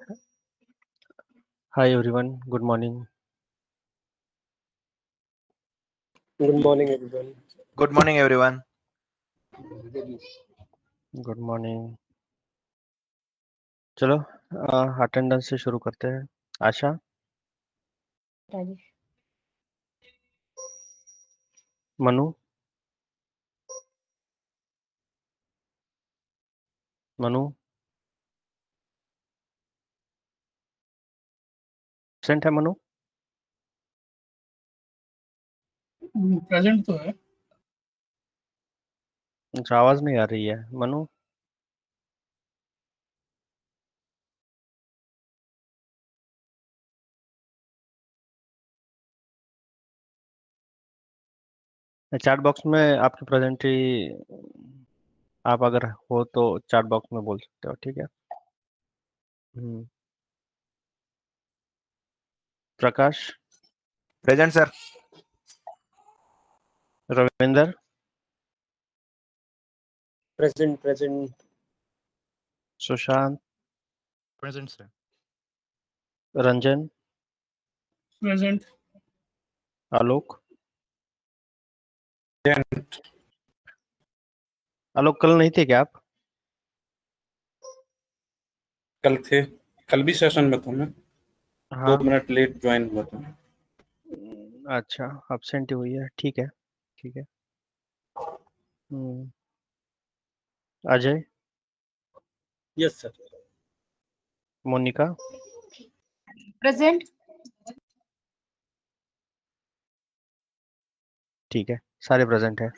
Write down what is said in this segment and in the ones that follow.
Hi everyone, good morning. Good morning, everyone. Good morning, everyone. Good morning. चलो attendance से शुरू करते हैं। आशा, राजेश, मनु, मनु एब्सेंट है मनु? प्रेजेंट तो है। अच्छा, आवाज नहीं आ रही है मनु। चैट बॉक्स में आपकी प्रेजेंटी आप अगर हो तो चैट बॉक्स में बोल सकते हो, ठीक है। Prakash, Present, sir. Ravinder, Present. Sushant, present sir. Ranjan, present. Alok. Alok कल नहीं थे क्या आप? कल थे, कल भी सेशन में था मैं। हाँ 2 मिनट लेट ज्वाइन हुआ था। अच्छा, एब्सेंट ही हुई है, ठीक है ठीक है। Ajay, Yes, sir. Monika, present. ठीक है, सारे प्रेजेंट है,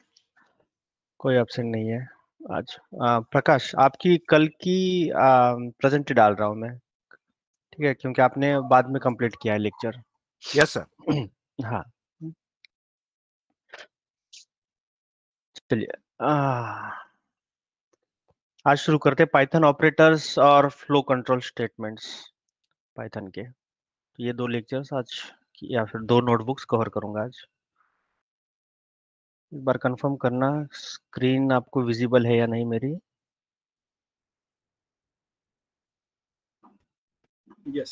कोई एब्सेंट नहीं है आज। प्रकाश, आपकी कल की प्रेजेंट डाल रहा हूँ मैं, ठीक है, क्योंकि आपने बाद में कंप्लीट किया है लेक्चर। Yes, sir. हाँ, चलिए आज शुरू करते हैं पाइथन ऑपरेटर्स और फ्लो कंट्रोल स्टेटमेंट्स पाइथन के। तो ये 2 लेक्चर्स आज या फिर 2 नोटबुक्स कवर करूंगा आज। एक बार कंफर्म करना स्क्रीन आपको विजिबल है या नहीं मेरी। Yes.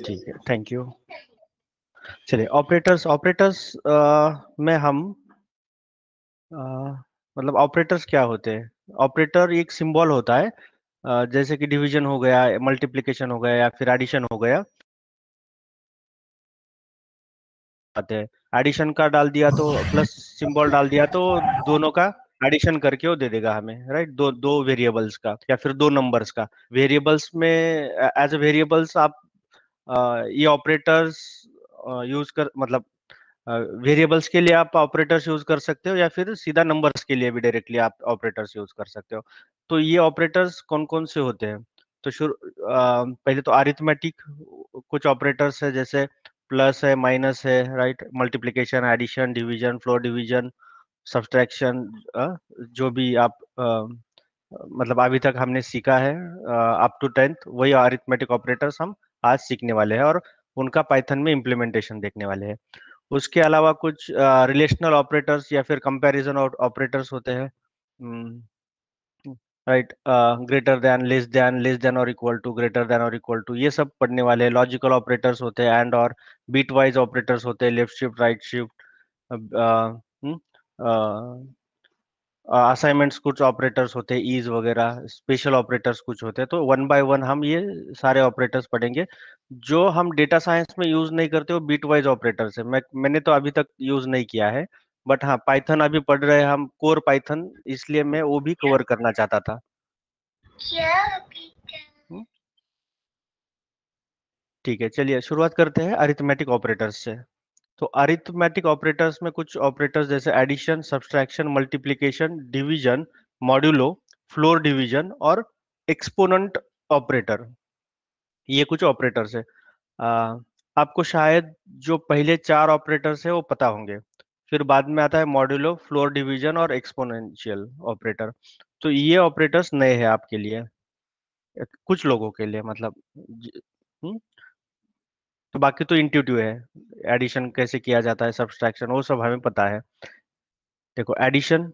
ठीक है, थैंक यू। चलिए ऑपरेटर्स में हम मतलब ऑपरेटर्स क्या होते हैं? ऑपरेटर एक सिंबल होता है, जैसे कि डिवीजन हो गया, मल्टीप्लिकेशन हो गया या फिर एडिशन हो गया। आते हैं एडिशन का डाल दिया तो प्लस सिंबल डाल दिया तो दोनों का एडिशन करके वो दे देगा हमें, राइट। दो वेरिएबल्स का या फिर 2 नंबर्स का। वेरिएबल्स में एज ए वेरिएबल्स आप ये ऑपरेटर्स यूज कर मतलब वेरिएबल्स के लिए आप ऑपरेटर्स यूज कर सकते हो या फिर सीधा नंबर्स के लिए भी डायरेक्टली आप ऑपरेटर्स यूज कर सकते हो। तो ये ऑपरेटर्स कौन कौन से होते हैं? तो पहले तो अरिथमेटिक कुछ ऑपरेटर्स है, जैसे प्लस है, माइनस है, right. Multiplication, addition, division, floor division, subtraction, जो भी आप मतलब अभी तक हमने सीखा है अप टू 10th, वही अरिथमेटिक ऑपरेटर्स हम आज सीखने वाले हैं और उनका पाइथन में इम्प्लीमेंटेशन देखने वाले हैं। उसके अलावा कुछ रिलेशनल ऑपरेटर्स या फिर कंपैरिजन ऑपरेटर्स होते हैं, राइट। लेस देन और इक्वल टू, ग्रेटर देन और इक्वल टू, ये सब पढ़ने वाले हैं। लॉजिकल ऑपरेटर्स होते हैं, एंड और बीट वाइज ऑपरेटर्स होते हैं, left shift, right shift, assignments कुछ ऑपरेटर्स होते हैं, ईज वगैरह, स्पेशल ऑपरेटर्स कुछ होते हैं। तो वन बाय वन हम ये सारे ऑपरेटर्स पढ़ेंगे। जो हम डेटा साइंस में यूज नहीं करते वो बीट वाइज ऑपरेटर्स है। मैंने तो अभी तक यूज नहीं किया है, बट हाँ पाइथन अभी पढ़ रहे हैं हम, कोर पाइथन, इसलिए मैं वो भी कवर करना चाहता था। हम्म, ठीक है, चलिए शुरुआत करते हैं अरिथमेटिक ऑपरेटर्स से। तो अरिथमेटिक ऑपरेटर्स में कुछ ऑपरेटर्स जैसे addition, subtraction, multiplication, division, modulo, floor division और एक्सपोनेंट ऑपरेटर, ये कुछ ऑपरेटर्स है। आपको शायद जो पहले 4 ऑपरेटर्स है वो पता होंगे, फिर बाद में आता है मॉड्यूलो, फ्लोर डिवीजन और एक्सपोनेंशियल ऑपरेटर। तो ये ऑपरेटर्स नए हैं आपके लिए, कुछ लोगों के लिए मतलब हम्म, तो बाकी तो इंट्यूटिव है। एडिशन कैसे किया जाता है, सब्सट्रैक्शन, वो सब हमें पता है। देखो एडिशन,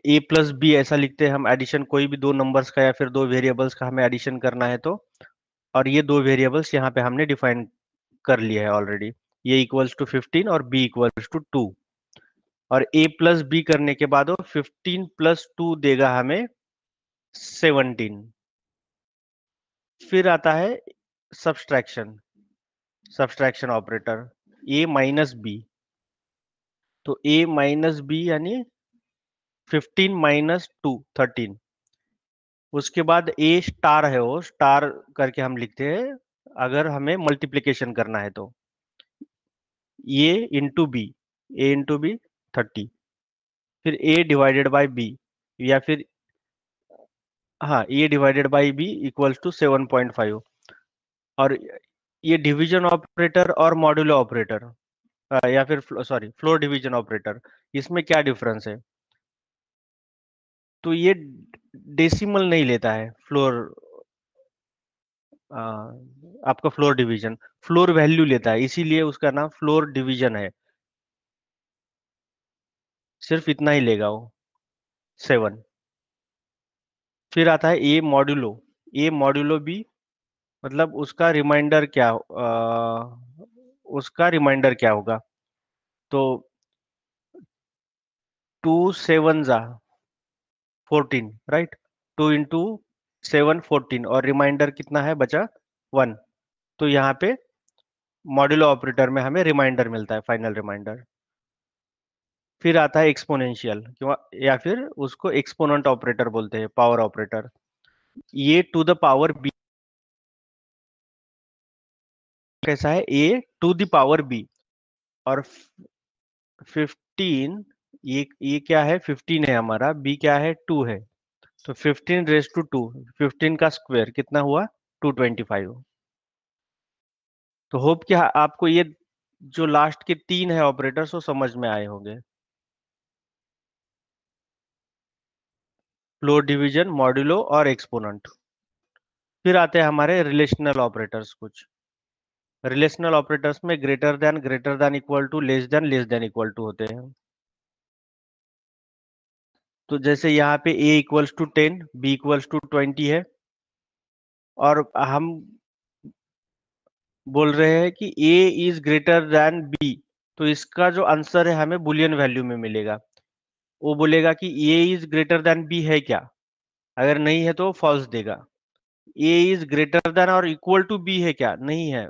ए प्लस बी ऐसा लिखते हैं हम, एडिशन कोई भी दो नंबर्स का या फिर दो वेरिएबल्स का हमें एडिशन करना है तो, और ये दो वेरिएबल्स यहाँ पे हमने डिफाइन कर लिया है ऑलरेडी, ये इक्वल्स टू 15 और बी इक्वल्स टू 2, और ए प्लस बी करने के बाद वो 15 प्लस 2 देगा हमें 17। फिर आता है सब्सट्रैक्शन, सब्सट्रैक्शन ऑपरेटर ए माइनस बी, तो ए माइनस बी यानी 15 माइनस 2 13, उसके बाद ए स्टार है, वो स्टार करके हम लिखते हैं अगर हमें मल्टीप्लिकेशन करना है तो, A into B, A into B 30, फिर ए डिवाइडेड बाय बी, या फिर हाँ A divided by B equals to 7.5, और ये डिवीजन ऑपरेटर और मॉड्यूलो ऑपरेटर या फिर सॉरी फ्लोर डिवीजन ऑपरेटर, इसमें क्या डिफरेंस है? तो ये डेसिमल नहीं लेता है फ्लोर, आपका फ्लोर डिवीजन फ्लोर वैल्यू लेता है, इसीलिए उसका नाम फ्लोर डिवीजन है, सिर्फ इतना ही लेगा वो 7। फिर आता है ए मॉड्यूलो, ए मॉड्यूलो बी, मतलब उसका रिमाइंडर क्या उसका रिमाइंडर क्या होगा? तो 2 7 जा 14, राइट, 2 इंटू 7 14, और रिमाइंडर कितना है बचा 1, तो यहाँ पे मॉड्यूलो ऑपरेटर में हमें रिमाइंडर मिलता है, फाइनल रिमाइंडर। फिर आता है एक्सपोनेंशियल, क्यों, या फिर उसको एक्सपोनेंट ऑपरेटर बोलते हैं, पावर ऑपरेटर, ये टू द पावर बी कैसा है, ए टू द पावर बी, और 15, ये क्या है 15 है हमारा, बी क्या है 2 है, तो 15 रेज टू 2, 15 का स्क्वायर कितना हुआ 225। तो होप कि आपको ये जो लास्ट के 3 है ऑपरेटर्स वो समझ में आए होंगे, फ्लोर डिवीजन, मॉड्यूलो और एक्सपोनेंट। फिर आते हैं हमारे रिलेशनल ऑपरेटर्स, कुछ रिलेशनल ऑपरेटर्स में greater than equal to, less than equal to होते हैं। तो जैसे यहाँ पे a equals to 10, b equals to 20 है, और हम बोल रहे हैं कि a is greater than b, तो इसका जो आंसर है हमें बुलियन वैल्यू में मिलेगा। वो बोलेगा कि a is greater than b है क्या, अगर नहीं है तो फॉल्स देगा। a इज ग्रेटर देन और इक्वल टू b है क्या, नहीं है,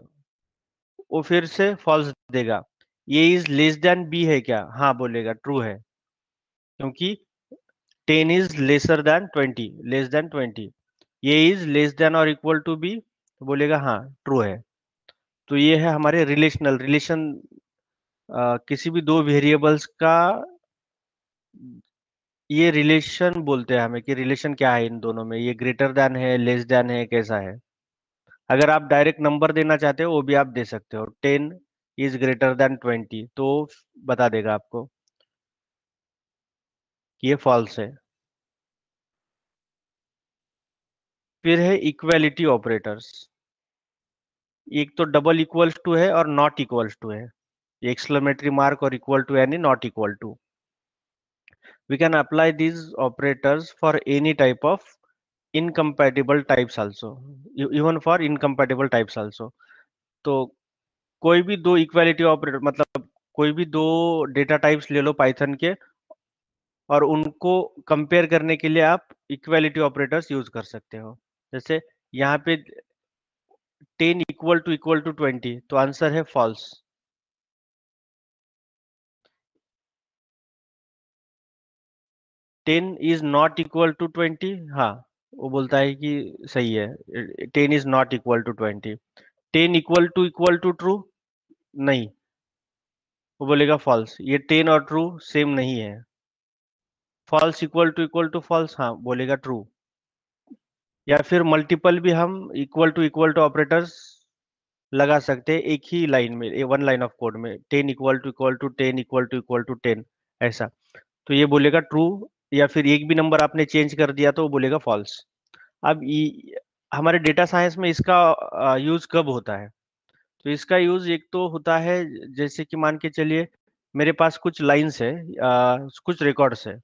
वो फिर से फॉल्स देगा। a is less than b है क्या, हाँ बोलेगा ट्रू है, क्योंकि 10 is lesser than 20, less than 20, ये इज लेस देन और इक्वल टू बी, बोलेगा हाँ ट्रू है। तो ये है हमारे रिलेशन, किसी भी दो वेरिएबल्स का ये रिलेशन बोलते हैं हमें, कि रिलेशन क्या है इन दोनों में, ये ग्रेटर देन है, लेस देन है, कैसा है। अगर आप डायरेक्ट नंबर देना चाहते हो वो भी आप दे सकते हो, 10 इज ग्रेटर देन 20, तो बता देगा आपको कि ये फॉल्स है। फिर है इक्वालिटी ऑपरेटर्स, एक तो डबल इक्वल्स टू है और नॉट इक्वल्स टू है, एक्सक्लेमेटरी मार्क और इक्वल टू यानी not equal to. We can apply these operators for any type of incompatible types also, even for incompatible types also। तो कोई भी दो इक्वालिटी ऑपरेटर, मतलब कोई भी दो डेटा टाइप्स ले लो पाइथन के, और उनको कंपेयर करने के लिए आप इक्वालिटी ऑपरेटर्स यूज कर सकते हो। जैसे यहाँ पे 10 इक्वल टू 20, तो आंसर है false. 10 is not equal to 20, हाँ वो बोलता है कि सही है, 10 is not equal to 20। 10 equal to true, नहीं, वो बोलेगा फॉल्स, ये 10 और ट्रू सेम नहीं है। फॉल्स इक्वल टू फॉल्स, हाँ बोलेगा ट्रू। या फिर मल्टीपल भी हम इक्वल टू ऑपरेटर्स लगा सकते हैं एक ही लाइन में, वन लाइन ऑफ कोड में, 10 इक्वल टू 10 इक्वल टू 10 ऐसा, तो ये बोलेगा ट्रू। या फिर एक भी नंबर आपने चेंज कर दिया तो वो बोलेगा फॉल्स। अब हमारे डेटा साइंस में इसका यूज कब होता है? तो इसका यूज एक तो होता है, जैसे कि मान के चलिए मेरे पास कुछ लाइंस है, कुछ रिकॉर्ड्स है,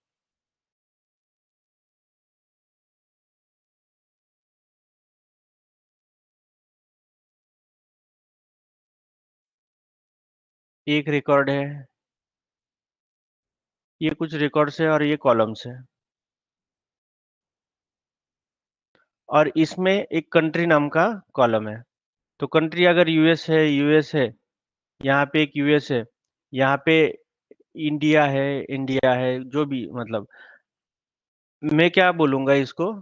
एक रिकॉर्ड है, ये कुछ रिकॉर्ड्स है और ये कॉलम्स है, और इसमें एक कंट्री नाम का कॉलम है। तो कंट्री अगर यूएस है, यहाँ पे एक यूएस है, यहाँ पे इंडिया है, जो भी मतलब मैं क्या बोलूंगा इसको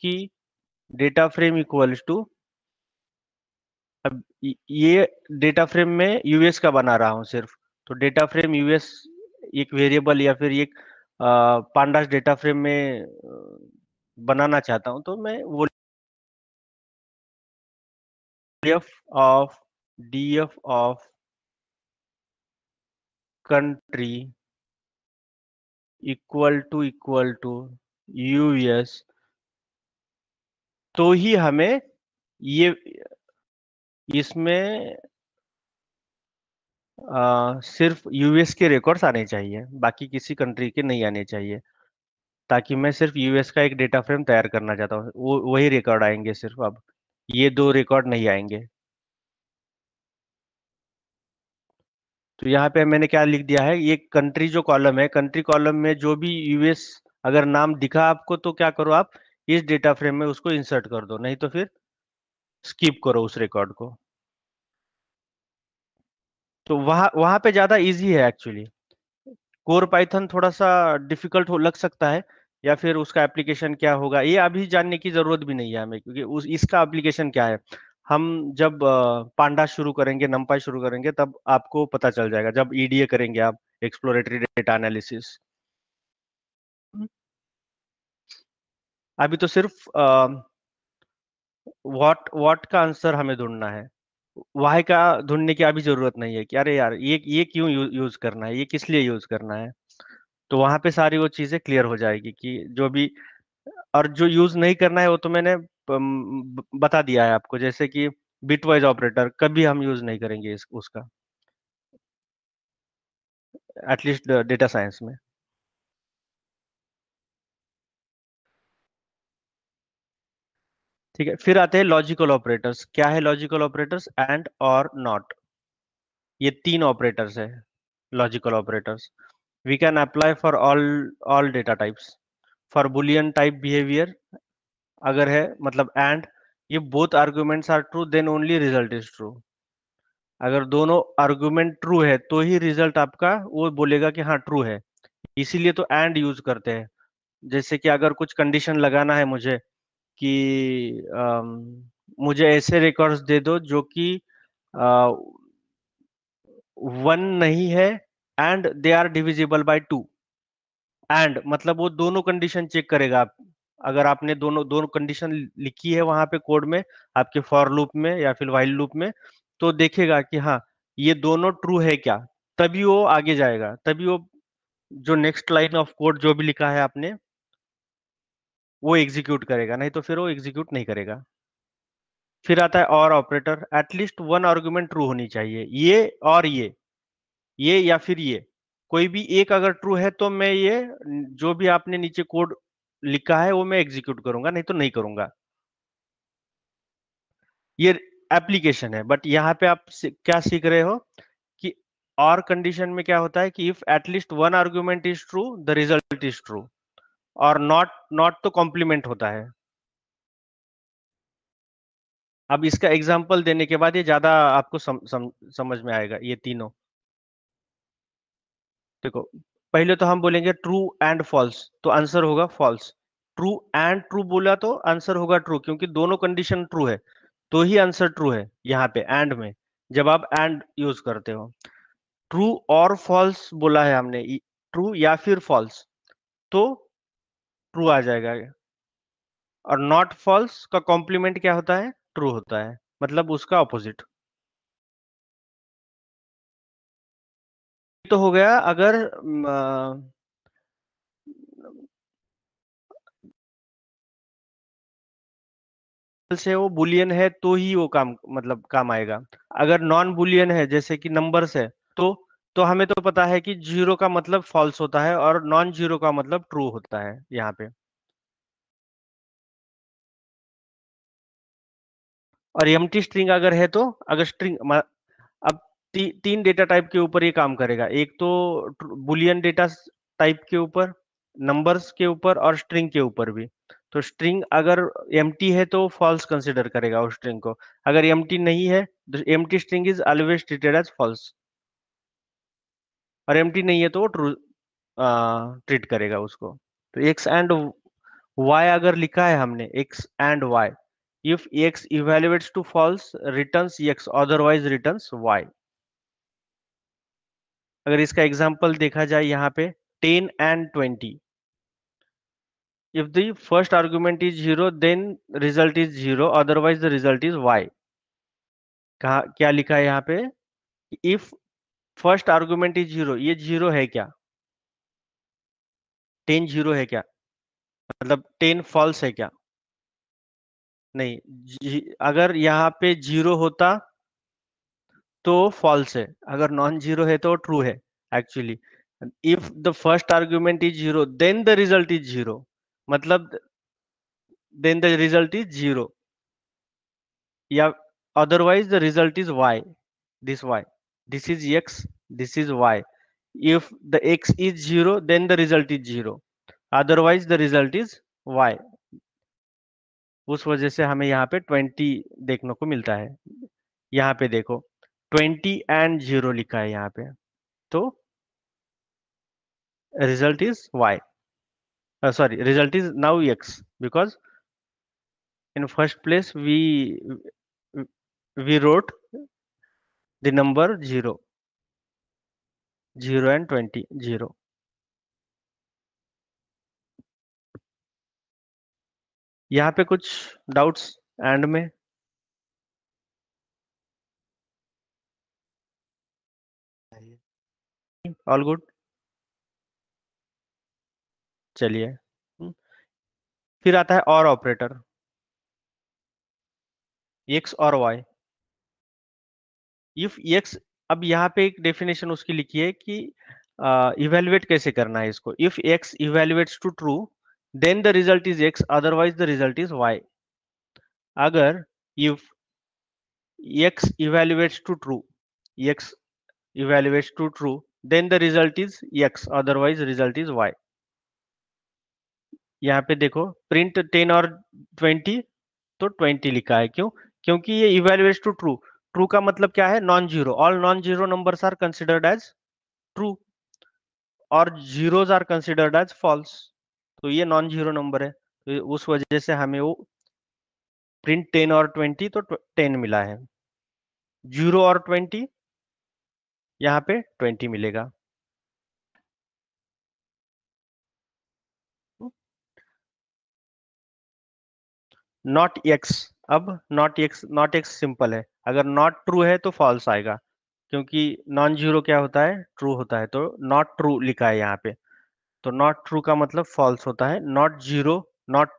कि डेटा फ्रेम इक्वल्स टू, अब ये डेटा फ्रेम में यूएस का बना रहा हूँ सिर्फ, तो डेटा फ्रेम यूएस एक वेरिएबल या फिर एक पांडास डेटा फ्रेम में बनाना चाहता हूँ, तो मैं वो DF of country equal to US, तो ही हमें ये इसमें सिर्फ यूएस के रिकॉर्ड्स आने चाहिए, बाकी किसी कंट्री के नहीं आने चाहिए, ताकि मैं सिर्फ यूएस का एक डेटा फ्रेम तैयार करना चाहता हूँ, वो वही रिकॉर्ड आएंगे सिर्फ, अब ये दो रिकॉर्ड नहीं आएंगे। तो यहाँ पे मैंने क्या लिख दिया है, ये कंट्री जो कॉलम है, कंट्री कॉलम में जो भी यूएस अगर नाम दिखा आपको, तो क्या करो आप इस डेटा फ्रेम में उसको इंसर्ट कर दो, नहीं तो फिर स्किप करो उस रिकॉर्ड को। तो वहां वहां पे ज्यादा इजी है एक्चुअली। कोर पाइथन थोड़ा सा डिफिकल्ट हो लग सकता है, या फिर उसका एप्लीकेशन क्या होगा ये अभी जानने की जरूरत भी नहीं है हमें, क्योंकि उस इसका एप्लीकेशन क्या है हम जब पांडा शुरू करेंगे, नंपाई शुरू करेंगे, तब आपको पता चल जाएगा, जब ईडीए करेंगे आप, एक्सप्लोरेटरी डेटा एनालिसिस। अभी तो सिर्फ व्हाट का आंसर हमें ढूंढना है, वाई का ढूंढने की अभी जरूरत नहीं है कि अरे यार ये क्यों यूज करना है, ये किस लिए यूज करना है। तो वहां पे सारी वो चीजें क्लियर हो जाएगी कि जो भी, और जो यूज नहीं करना है वो तो मैंने बता दिया है आपको, जैसे कि बिटवाइज ऑपरेटर कभी हम यूज नहीं करेंगे उसका, एटलीस्ट डेटा साइंस में। ठीक है, फिर आते हैं लॉजिकल ऑपरेटर्स। क्या है लॉजिकल ऑपरेटर्स? एंड, और, नॉट, ये तीन ऑपरेटर्स है logical operators. We can apply for all data types. For boolean type behaviour अगर है, मतलब एंड, ये both arguments are true then only result is true. अगर दोनों आर्गुमेंट ट्रू है तो ही रिजल्ट आपका वो बोलेगा कि हाँ ट्रू है, इसीलिए तो एंड यूज करते हैं। जैसे कि अगर कुछ कंडीशन लगाना है मुझे कि मुझे ऐसे रिकॉर्ड्स दे दो जो कि 1 नहीं है and they are divisible by 2, and मतलब वो दोनों कंडीशन चेक करेगा। आप अगर आपने दोनों दोनों कंडीशन लिखी है वहां पे कोड में, आपके फॉर लूप में या फिर व्हाइल लूप में, तो देखेगा कि हाँ ये दोनों ट्रू है क्या, तभी वो आगे जाएगा, तभी वो जो नेक्स्ट लाइन ऑफ कोड जो भी लिखा है आपने वो एग्जीक्यूट करेगा, नहीं तो फिर वो एग्जीक्यूट नहीं करेगा। फिर आता है और operator. At least one argument true होनी चाहिए, ये और ये या फिर ये, कोई भी एक अगर ट्रू है तो मैं ये जो भी आपने नीचे कोड लिखा है वो मैं एग्जीक्यूट करूंगा, नहीं तो नहीं करूंगा। ये एप्लीकेशन है, बट यहाँ पे आप क्या सीख रहे हो कि और कंडीशन में क्या होता है कि if at least one argument is true the result is true, और नॉट तो कॉम्प्लीमेंट होता है। अब इसका एग्जांपल देने के बाद ये ज्यादा आपको समझ में आएगा ये तीनों। देखो, पहले तो हम बोलेंगे ट्रू एंड फॉल्स, तो आंसर होगा फॉल्स। ट्रू एंड ट्रू बोला तो आंसर होगा ट्रू, क्योंकि दोनों कंडीशन ट्रू है तो ही आंसर ट्रू है यहाँ पे एंड में, जब आप एंड यूज करते हो। ट्रू और फॉल्स बोला है हमने, ट्रू या फिर फॉल्स, तो ट्रू आ जाएगा। और नॉट फॉल्स का कॉम्प्लीमेंट क्या होता है? ट्रू होता है, मतलब उसका ऑपोजिट। तो हो गया अगर से वो बुलियन है तो ही वो काम मतलब काम आएगा। अगर नॉन बुलियन है जैसे कि नंबर्स है, तो हमें तो पता है कि जीरो का मतलब फॉल्स होता है और नॉन जीरो का मतलब ट्रू होता है यहाँ पे। और एम्प्टी स्ट्रिंग अगर है तो, अगर स्ट्रिंग अब तीन डेटा टाइप के ऊपर ये काम करेगा। एक तो बुलियन डेटा टाइप के ऊपर, नंबर्स के ऊपर और स्ट्रिंग के ऊपर भी। तो स्ट्रिंग अगर एम्प्टी है तो फॉल्स कंसिडर करेगा उस स्ट्रिंग को, अगर एम्प्टी नहीं है तो empty string is always treated as false, और एम्प्टी नहीं है तो वो ट्रू ट्रीट करेगा उसको। तो एक्स एंड वाई अगर लिखा है हमने, X and Y, if X evaluates to false returns X, otherwise returns Y. अगर इसका एग्जांपल देखा जाए यहाँ पे 10 and 20, if the first argument is 0 then result is 0, otherwise the result is y। कहा क्या लिखा है यहाँ पे, if first argument is 0, ये 0 है क्या, 10 0 है क्या, मतलब 10 false है क्या, नहीं। अगर यहाँ पे 0 होता तो false है, अगर नॉन जीरो है तो ट्रू है actually. If the first argument is 0 then the result is 0, मतलब then the result is 0, या otherwise the result is y, this is x, this is y। if the x is 0 then the result is 0, otherwise the result is y। उस वजह से हमें यहाँ पे 20 देखने को मिलता है। यहाँ पे देखो 20 and 0 लिखा है यहाँ पे, तो result is y, sorry, result is now x, because in first place we wrote the number 0 and 20 0। यहाँ पे कुछ डाउट्स एंड में, ऑल गुड, चलिए। फिर आता है और ऑपरेटर, x और y। इफ x, अब यहाँ पे एक डेफिनेशन उसकी लिखी है कि इवेल्युएट कैसे करना है इसको। If x evaluates to true then the result is x, otherwise the result is y। अगर if x evaluates to true, x evaluates to true, then the result is x, otherwise result is y। यहाँ पे देखो print 10 और 20, तो 20 लिखा है, क्यों, क्योंकि ये evaluates to true, ट्रू का मतलब क्या है, non zero, all non zero numbers are considered as true और zeros are considered as false, तो ये नॉन जीरो नंबर है, तो उस वजह से हमें वो प्रिंट 10 और 20, तो 10 मिला है, 0 और 20 यहाँ पे 20 मिलेगा। नॉट एक्स, अब नॉट एक्स सिंपल है, अगर नॉट ट्रू है तो फॉल्स आएगा, क्योंकि नॉन जीरो क्या होता है, ट्रू होता है, तो नॉट ट्रू लिखा है यहाँ पे, तो नॉट ट्रू का मतलब फॉल्स होता है, नॉट जीरो, नॉट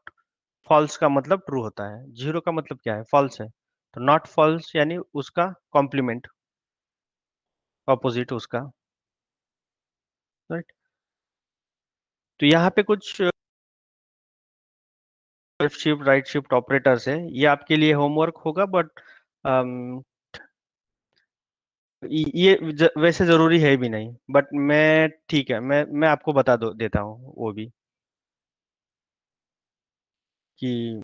फॉल्स का मतलब ट्रू होता है, जीरो का मतलब क्या है, फॉल्स है, तो नॉट फॉल्स यानी उसका कॉम्प्लीमेंट, ऑपोजिट उसका, राइट। तो यहाँ पे कुछ left shift right shift operators है, ये आपके लिए होमवर्क होगा, बट ये वैसे जरूरी है भी नहीं, बट मैं ठीक है, मैं आपको बता देता हूँ वो भी, कि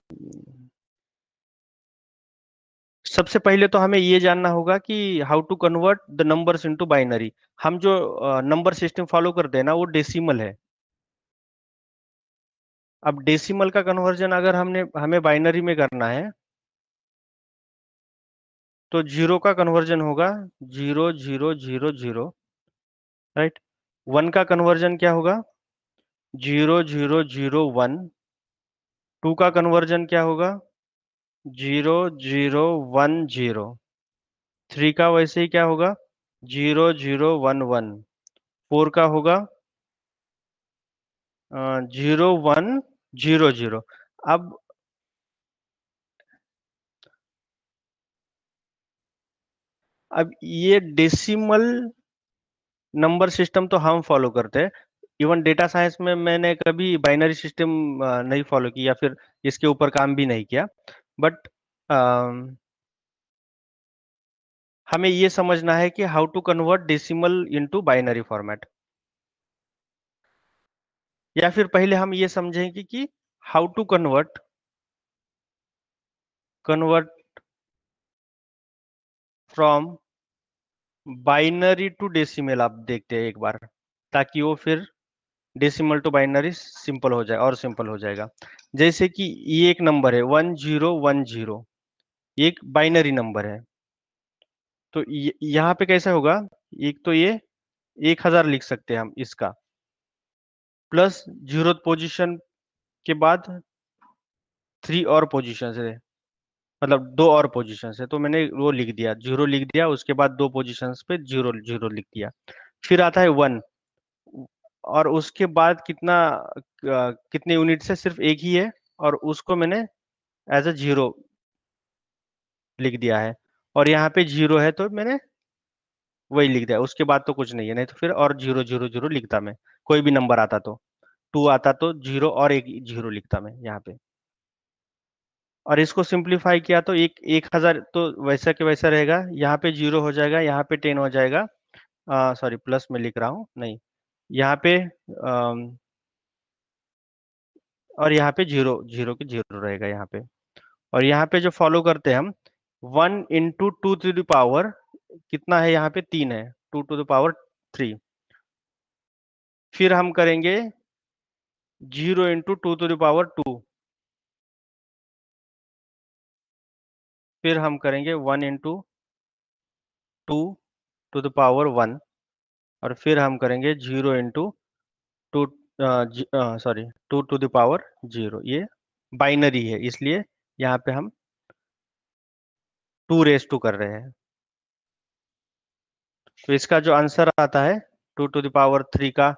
सबसे पहले तो हमें ये जानना होगा कि how to convert the numbers into binary. हम जो नंबर सिस्टम फॉलो करते हैं ना, वो डेसिमल है। अब डेसिमल का कन्वर्जन अगर हमें बाइनरी में करना है, तो जीरो का कन्वर्जन होगा 0 0 0 0, राइट। 1 का कन्वर्जन क्या होगा, 0 0 0 1। 2 का कन्वर्जन क्या होगा, 0 0 1 0। 3 का वैसे ही क्या होगा, 0 0 1 1। 4 का होगा 0 1 0 0। अब ये डेसिमल नंबर सिस्टम तो हम फॉलो करते हैं, इवन डेटा साइंस में मैंने कभी बाइनरी सिस्टम नहीं फॉलो की, या फिर इसके ऊपर काम भी नहीं किया, बट हमें ये समझना है कि how to convert decimal into binary format, या फिर पहले हम ये समझेंगे कि how to convert from binary to decimal. आप देखते हैं एक बार, ताकि वो फिर डेसिमल टू बाइनरी सिंपल हो जाए और सिंपल हो जाएगा। जैसे कि ये एक नंबर है 1010, ये एक बाइनरी नंबर है, तो यहाँ पे कैसा होगा, एक तो ये 1000 लिख सकते हैं हम इसका, प्लस 0th पोजीशन के बाद 3 और पोजीशन है, मतलब 2 और पोजीशन है, तो मैंने वो लिख दिया, 0 लिख दिया, उसके बाद 2 पोजीशंस पे 0 0 लिख दिया। फिर आता है 1, और उसके बाद कितने यूनिट से, सिर्फ एक ही है, और उसको मैंने एज अ 0 लिख दिया है, और यहाँ पे 0 है तो मैंने वही लिख दिया, उसके बाद तो कुछ नहीं है, नहीं तो फिर और 0 0 0 लिखता मैं, कोई भी नंबर आता तो 2 आता तो 0 और एक 0 लिखता मैं यहाँ पे। और इसको सिंप्लीफाई किया तो 1000 तो वैसा के वैसा रहेगा, यहाँ पे 0 हो जाएगा, यहाँ पे 10 हो जाएगा, सॉरी प्लस में लिख रहा हूँ, नहीं यहाँ पे और यहाँ पे 0 0 के 0 रहेगा यहाँ पे। और यहाँ पे जो फॉलो करते हैं हम 1 इंटू 2 टू द पावर कितना है, यहाँ पे 3 है, 2 टू द पावर 3। फिर हम करेंगे 0 इंटू 2 टू द पावर 2, फिर हम करेंगे 1 इंटू 2 टू द पावर 1, और फिर हम करेंगे 0 into 2 sorry 2 to the power 0। ये बाइनरी है, इसलिए यहाँ पे हम 2 रेस टू कर रहे हैं। तो इसका जो आंसर आता है 2 टू द पावर 3 का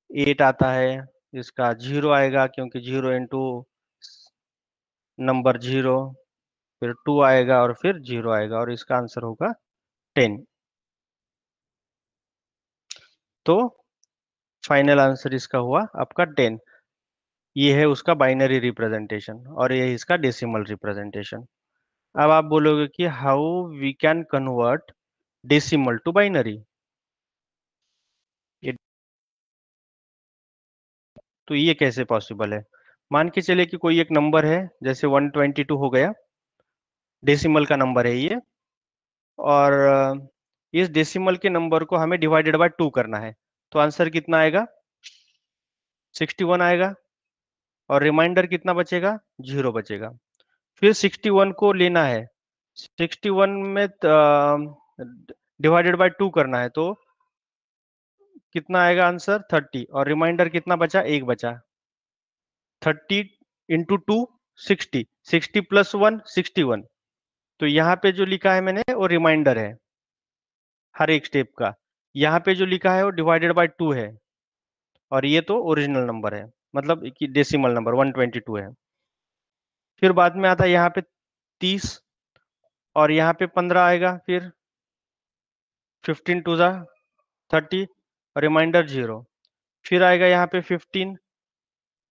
8 आता है, इसका 0 आएगा क्योंकि 0 इंटू नंबर 0, फिर 2 आएगा और फिर 0 आएगा, और इसका आंसर होगा 10। तो फाइनल आंसर इसका हुआ आपका 10। ये है उसका बाइनरी रिप्रेजेंटेशन, और ये है इसका डेसिमल रिप्रेजेंटेशन। अब आप बोलोगे कि how we can convert decimal to binary, तो ये कैसे पॉसिबल है। मान के चले कि कोई एक नंबर है, जैसे 122 हो गया, डेसिमल का नंबर है ये, और इस डेसिमल के नंबर को हमें डिवाइडेड बाय 2 करना है, तो आंसर कितना आएगा, 61 आएगा, और रिमाइंडर कितना बचेगा, 0 बचेगा। फिर 61 को लेना है, 61 में डिवाइडेड बाय 2 करना है, तो कितना आएगा आंसर, 30, और रिमाइंडर कितना बचा, 1 बचा। 30 इंटू 2 60, 60 प्लस 1 61। तो यहाँ पे जो लिखा है मैंने वो रिमाइंडर है हर एक स्टेप का, यहाँ पे जो लिखा है वो डिवाइडेड बाय 2 है, और ये तो ओरिजिनल नंबर है, मतलब कि डेसिमल नंबर 122 है। फिर बाद में आता है यहाँ पे 30, और यहाँ पे 15 आएगा, फिर 15 टू ज़ा 30, रिमाइंडर 0। फिर आएगा यहाँ पे 15,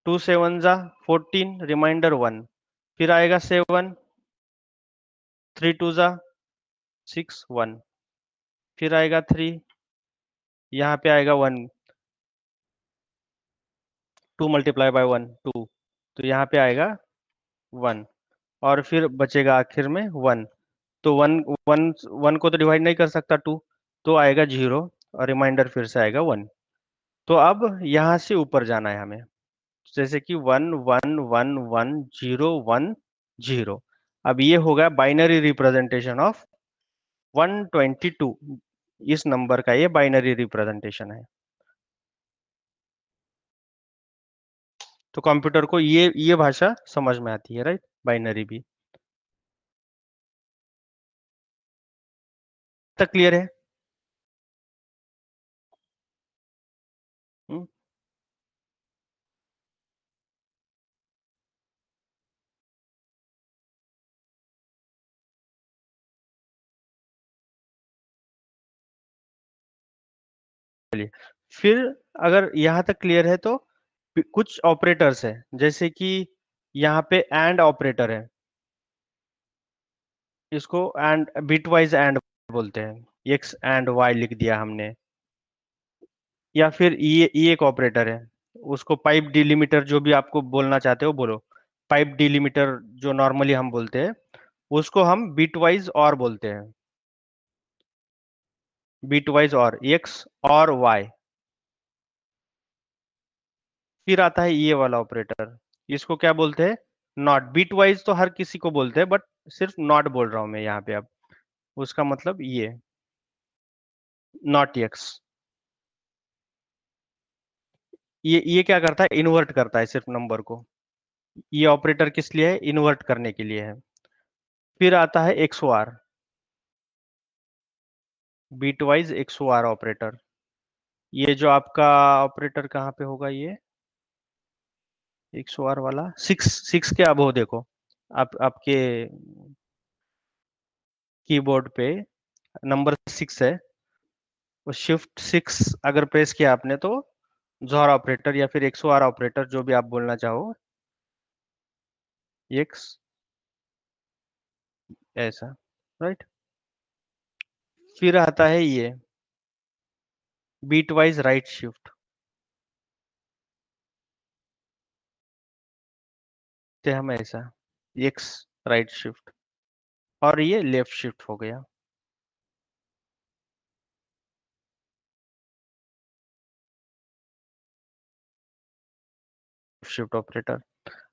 2 7 ज़ा 14, रिमाइंडर 1। फिर आएगा 7, 3 टू ज़ा 6 1। फिर आएगा 3, यहाँ पे आएगा 1, 2 मल्टीप्लाई बाय 1 2, तो यहाँ पे आएगा 1, और फिर बचेगा आखिर में 1। तो 1 1 1 को तो डिवाइड नहीं कर सकता 2, तो आएगा 0, और रिमाइंडर फिर से आएगा 1। तो अब यहाँ से ऊपर जाना है हमें, जैसे कि 1 1 1 1 0 1 0। अब ये होगा बाइनरी रिप्रेजेंटेशन ऑफ 122, इस नंबर का ये बाइनरी रिप्रेजेंटेशन है। तो कंप्यूटर को ये भाषा समझ में आती है, राइट, बाइनरी भी। तक क्लियर है? हम्म? चलिए, फिर अगर यहाँ तक क्लियर है तो कुछ ऑपरेटर्स है, जैसे कि यहाँ पे एंड ऑपरेटर है, इसको एंड बिटवाइज एंड बोलते हैं, एक्स एंड वाई लिख दिया हमने, या फिर ये एक ऑपरेटर है, उसको पाइप डिलिमिटर जो भी आपको बोलना चाहते हो बोलो, पाइप डिलिमिटर जो नॉर्मली हम बोलते हैं उसको हम बिटवाइज और बोलते हैं, बिटवाइज और एक्स और वाई। फिर आता है ये वाला ऑपरेटर, इसको क्या बोलते हैं, नॉट। बिटवाइज तो हर किसी को बोलते हैं, बट सिर्फ नॉट बोल रहा हूं मैं यहाँ पे। अब उसका मतलब ये नॉट एक्स, ये क्या करता है, इन्वर्ट करता है सिर्फ नंबर को। ये ऑपरेटर किस लिए है, इन्वर्ट करने के लिए है। फिर आता है XOR, बिटवाइज XOR ऑपरेटर। ये जो आपका ऑपरेटर कहाँ पे होगा, ये XOR वाला सिक्स के अब हो, देखो आपके कीबोर्ड पे नंबर 6 है, वो शिफ्ट 6 अगर प्रेस किया आपने तो XOR ऑपरेटर या फिर XOR ऑपरेटर जो भी आप बोलना चाहो, एक्स ऐसा, राइट। फिर आता है ये बीटवाइज राइट शिफ्ट, ते हम ऐसा एक्स राइट शिफ्ट, और ये लेफ्ट शिफ्ट हो गया। Shift operator.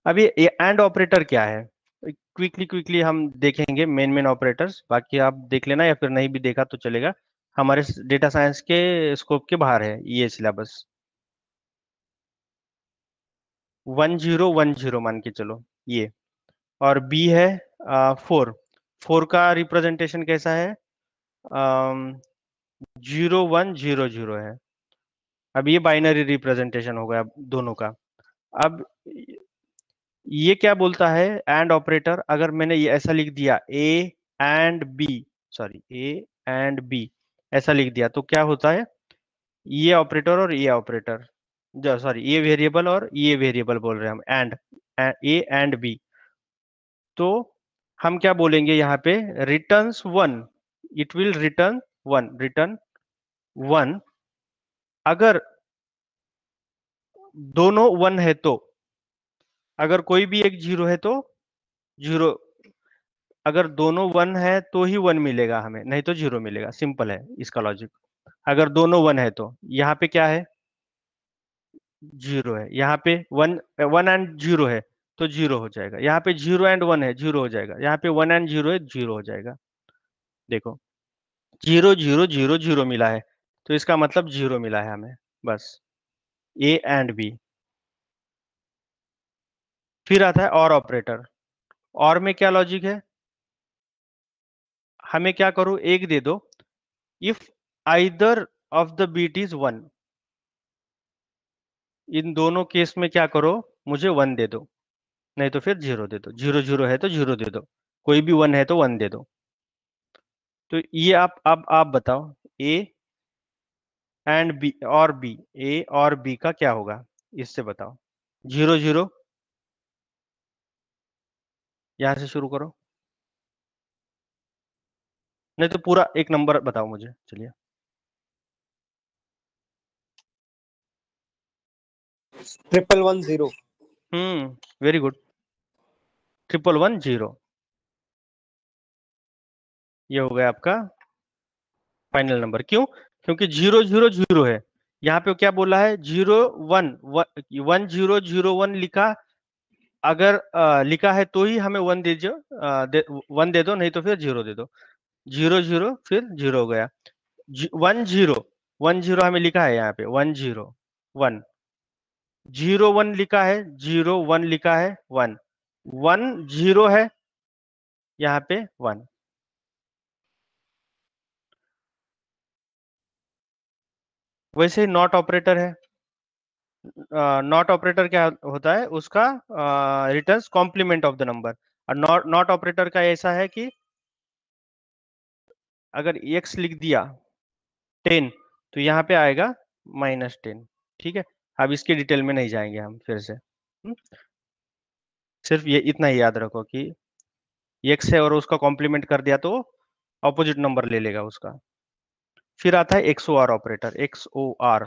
अब ये एंड ऑपरेटर क्या है, क्विकली हम देखेंगे मेन ऑपरेटर्स, बाकी आप देख लेना या फिर नहीं भी देखा तो चलेगा, हमारे डेटा साइंस के स्कोप के बाहर है ये सिलेबस। 1010 मान के चलो ये, और बी है 4 का रिप्रेजेंटेशन कैसा है, 0100 है। अब ये बाइनरी रिप्रेजेंटेशन हो गया दोनों का। अब ये क्या बोलता है, एंड ऑपरेटर, अगर मैंने ये ऐसा लिख दिया A and B, sorry A and B ऐसा लिख दिया तो क्या होता है, ये ऑपरेटर और ये ऑपरेटर, जो सॉरी ये वेरिएबल और ये वेरिएबल बोल रहे हैं हम, एंड ए एंड बी, तो हम क्या बोलेंगे यहाँ पे, रिटर्न्स 1, इट विल रिटर्न 1 अगर दोनों 1 है तो, अगर कोई भी एक 0 है तो 0, अगर दोनों 1 है तो ही 1 मिलेगा हमें, नहीं तो 0 मिलेगा, सिंपल है इसका लॉजिक। अगर दोनों 1 है तो यहाँ पे क्या है, 0 है, यहाँ पे 1 एंड 0 है तो 0 हो जाएगा, यहाँ पे 0 एंड 1 है 0 हो जाएगा, यहाँ पे 1 एंड 0 है 0 हो जाएगा। देखो 0 0 0 0 मिला है तो इसका मतलब 0 मिला है हमें, बस ए एंड बी। फिर आता है और ऑपरेटर, और में क्या लॉजिक है, हमें क्या करो, एक दे दो, if either of the bit is 1, इन दोनों केस में क्या करो, मुझे 1 दे दो, नहीं तो फिर 0 दे दो, 0 0 है तो 0 दे दो, कोई भी 1 है तो 1 दे दो। तो ये आप बताओ, ए एंड बी और बी, ए और बी का क्या होगा, इससे बताओ। 0 0, यहां से शुरू करो, नहीं तो पूरा एक नंबर बताओ मुझे, चलिए। 1110. वेरी गुड, 1110, ये हो गया आपका फाइनल नंबर। क्यों, क्योंकि 0 0 0 है, यहाँ पे क्या बोला है, 0 1 1 0 0 1 लिखा, अगर लिखा है तो ही हमें 1 दीजिए, 1 दे दो, नहीं तो फिर 0 दे दो। 0 0 फिर 0 हो गया, 1 0 1 0 हमें लिखा है यहाँ पे 1 0 1, 0 1 लिखा है, 0 1 लिखा है, 1 1 0 है यहाँ पे 1। वैसे ही नॉट ऑपरेटर है, नॉट ऑपरेटर क्या होता है, उसका returns complement of the number. और नॉट ऑपरेटर का ऐसा है कि अगर x लिख दिया 10 तो यहाँ पे आएगा -10, ठीक है। अब इसके डिटेल में नहीं जाएंगे हम फिर से, सिर्फ ये इतना ही याद रखो कि x है और उसका कॉम्प्लीमेंट कर दिया तो ऑपोजिट नंबर ले लेगा उसका। फिर आता है XOR ऑपरेटर, XOR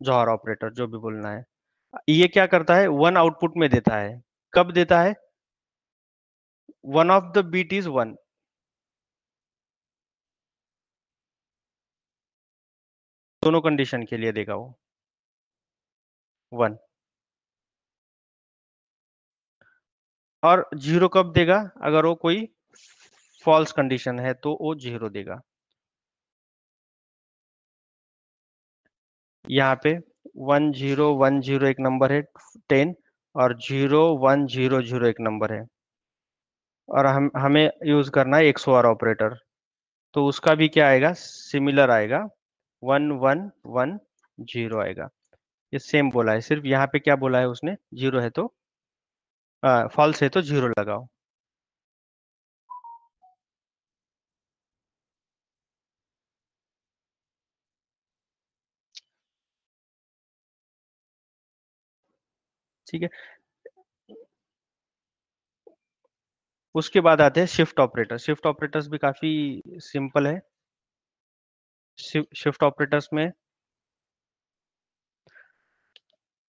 जोहर ऑपरेटर, जो भी बोलना है। ये क्या करता है, 1 आउटपुट में देता है। कब देता है? One of the bit is 1। दोनों कंडीशन के लिए देगा वो 1। और 0 कब देगा? अगर वो कोई फॉल्स कंडीशन है तो वो 0 देगा। यहाँ पे 1010 एक नंबर है 10, और 0100 एक नंबर है, और हमें यूज करना है XOR ऑपरेटर। तो उसका भी क्या आएगा? सिमिलर आएगा, 1110 आएगा। ये सेम बोला है, सिर्फ यहाँ पे क्या बोला है उसने, 0 है तो फॉल्स है तो 0 लगाओ। ठीक है। उसके बाद आते हैं शिफ्ट ऑपरेटर। शिफ्ट ऑपरेटर्स भी काफी सिंपल है। शिफ्ट ऑपरेटर्स में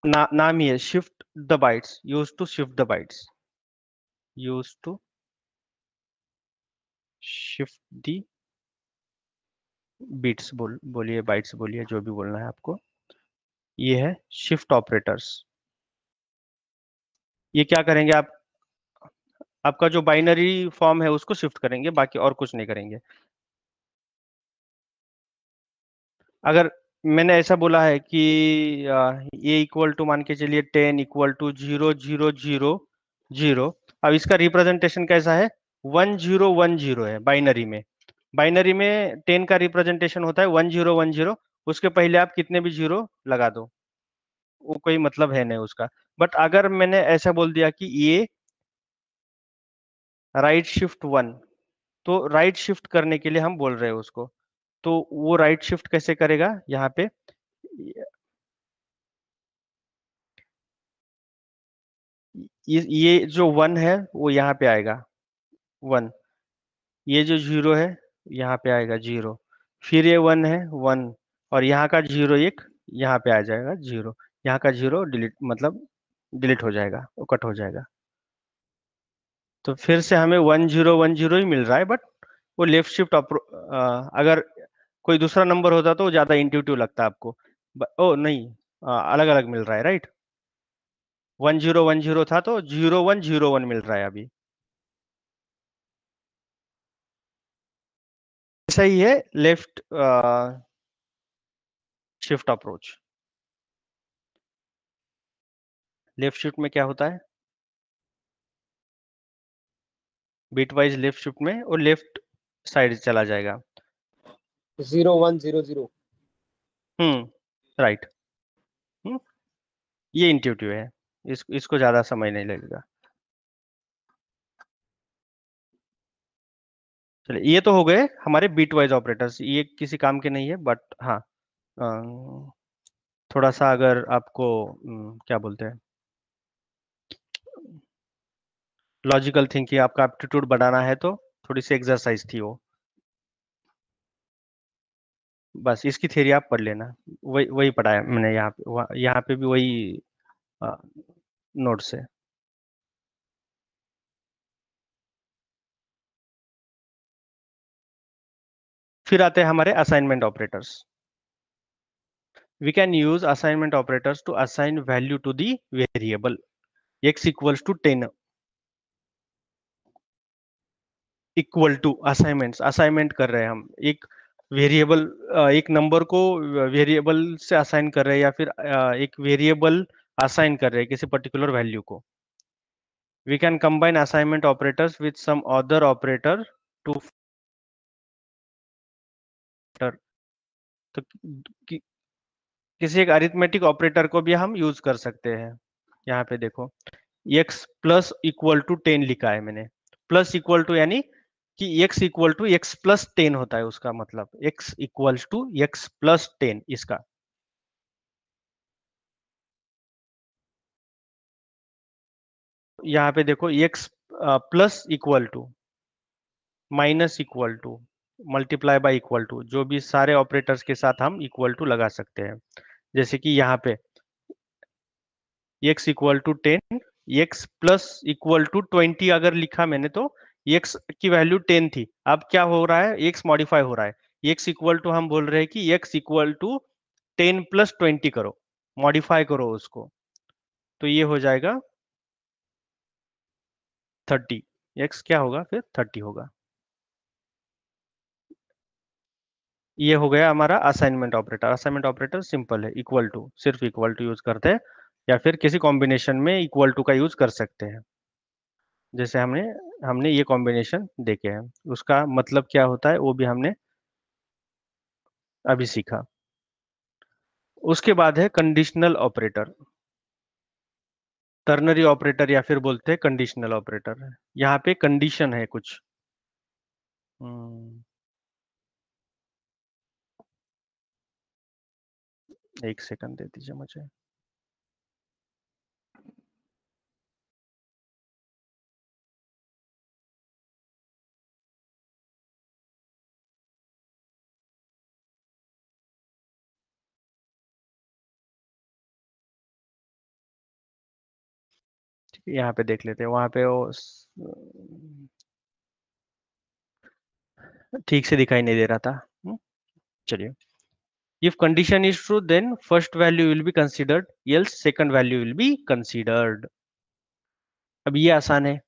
नाम ही है, shift the bytes, use to shift the bytes, use to shift the bits. बोलिए, बाइट्स बोलिए, जो भी बोलना है आपको। ये है शिफ्ट ऑपरेटर्स। ये क्या करेंगे आप, आपका जो बाइनरी फॉर्म है उसको शिफ्ट करेंगे, बाकी और कुछ नहीं करेंगे। अगर मैंने ऐसा बोला है कि ये इक्वल टू, मान के चलिए 10 इक्वल टू 0000, अब इसका रिप्रेजेंटेशन कैसा है? 1010 है बाइनरी में। बाइनरी में 10 का रिप्रेजेंटेशन होता है 1010, उसके पहले आप कितने भी जीरो लगा दो, वो कोई मतलब है नहीं उसका। बट अगर मैंने ऐसा बोल दिया कि ये राइट शिफ्ट 1, तो राइट शिफ्ट करने के लिए हम बोल रहे हैं उसको, तो वो राइट शिफ्ट कैसे करेगा? यहाँ पे ये जो 1 है वो यहाँ पे आएगा 1, ये जो 0 है यहाँ पे आएगा 0, फिर ये 1 है 1, और यहाँ का 0 एक यहाँ पे आ जाएगा 0, यहाँ का 0 डिलीट, मतलब डिलीट हो जाएगा, वो कट हो जाएगा। तो फिर से हमें 1010 ही मिल रहा है, बट वो लेफ्ट शिफ्ट अगर कोई दूसरा नंबर होता तो ज्यादा इंट्यूटिव लगता आपको। ओ नहीं, अलग अलग मिल रहा है, राइट। 1010 था तो 0101 मिल रहा है अभी। ऐसा ही है left shift approach. Left shift में क्या होता है, बिट वाइज लेफ्ट शिफ्ट में वो लेफ्ट साइड चला जाएगा। 0100। राइट। ये इंट्यूटिव है, इसको ज्यादा समय नहीं लगेगा। चलिए, ये तो हो गए हमारे बिट वाइज ऑपरेटर्स, ये किसी काम के नहीं है, बट हाँ थोड़ा सा अगर आपको क्या बोलते हैं, लॉजिकल थिंकिंग, आपका एप्टीट्यूड बढ़ाना है तो थोड़ी सी एक्सरसाइज थी वो। बस इसकी थ्योरी आप पढ़ लेना, वही वही पढ़ाया मैंने यहाँ पे, यहाँ पे भी वही नोट्स है। फिर आते हैं हमारे assignment operators. We can use assignment operators to assign value to the variable x equals to 10 equal to assignments. Assignment कर रहे हैं हम एक वेरिएबल, एक नंबर को वेरिएबल से असाइन कर रहे हैं, या फिर एक वेरिएबल असाइन कर रहे हैं किसी पर्टिकुलर वैल्यू को। We can combine assignment operators with some other operator too, तो किसी एक अरिथमेटिक ऑपरेटर को भी हम यूज कर सकते हैं। यहाँ पे देखो, x प्लस इक्वल टू 10 लिखा है मैंने। प्लस इक्वल टू यानी कि x equal to x plus 10 होता है, उसका मतलब x equal to x plus 10 इसका। यहाँ पे देखो x plus equal to, minus equal to, multiply by equal to, जो भी सारे ऑपरेटर्स के साथ हम इक्वल टू लगा सकते हैं। जैसे कि यहाँ पे x equal to 10, x plus equal to 20 अगर लिखा मैंने तो x की वैल्यू 10 थी, अब क्या हो रहा है, x मॉडिफाई हो रहा है, x इक्वल टू हम बोल रहे हैं कि x इक्वल टू 10 प्लस 20 करो, मॉडिफाई करो उसको, तो ये हो जाएगा 30, x क्या होगा फिर 30 होगा। ये हो गया हमारा assignment operator. Assignment operator simple है, इक्वल टू, सिर्फ इक्वल टू यूज करते हैं, या फिर किसी कॉम्बिनेशन में इक्वल टू का यूज कर सकते हैं। जैसे हमने हमने ये कॉम्बिनेशन देखे हैं, उसका मतलब क्या होता है वो भी हमने अभी सीखा। उसके बाद है कंडीशनल ऑपरेटर, टर्नरी ऑपरेटर या फिर बोलते हैं कंडीशनल ऑपरेटर। यहाँ पे कंडीशन है कुछ। एक सेकंड दे दीजिए मुझे। यहाँ पे देख लेते हैं, वहां पे वो ठीक से दिखाई नहीं दे रहा था। चलिए, if condition is true then first value will be considered, else second value will be considered। अब ये आसान है,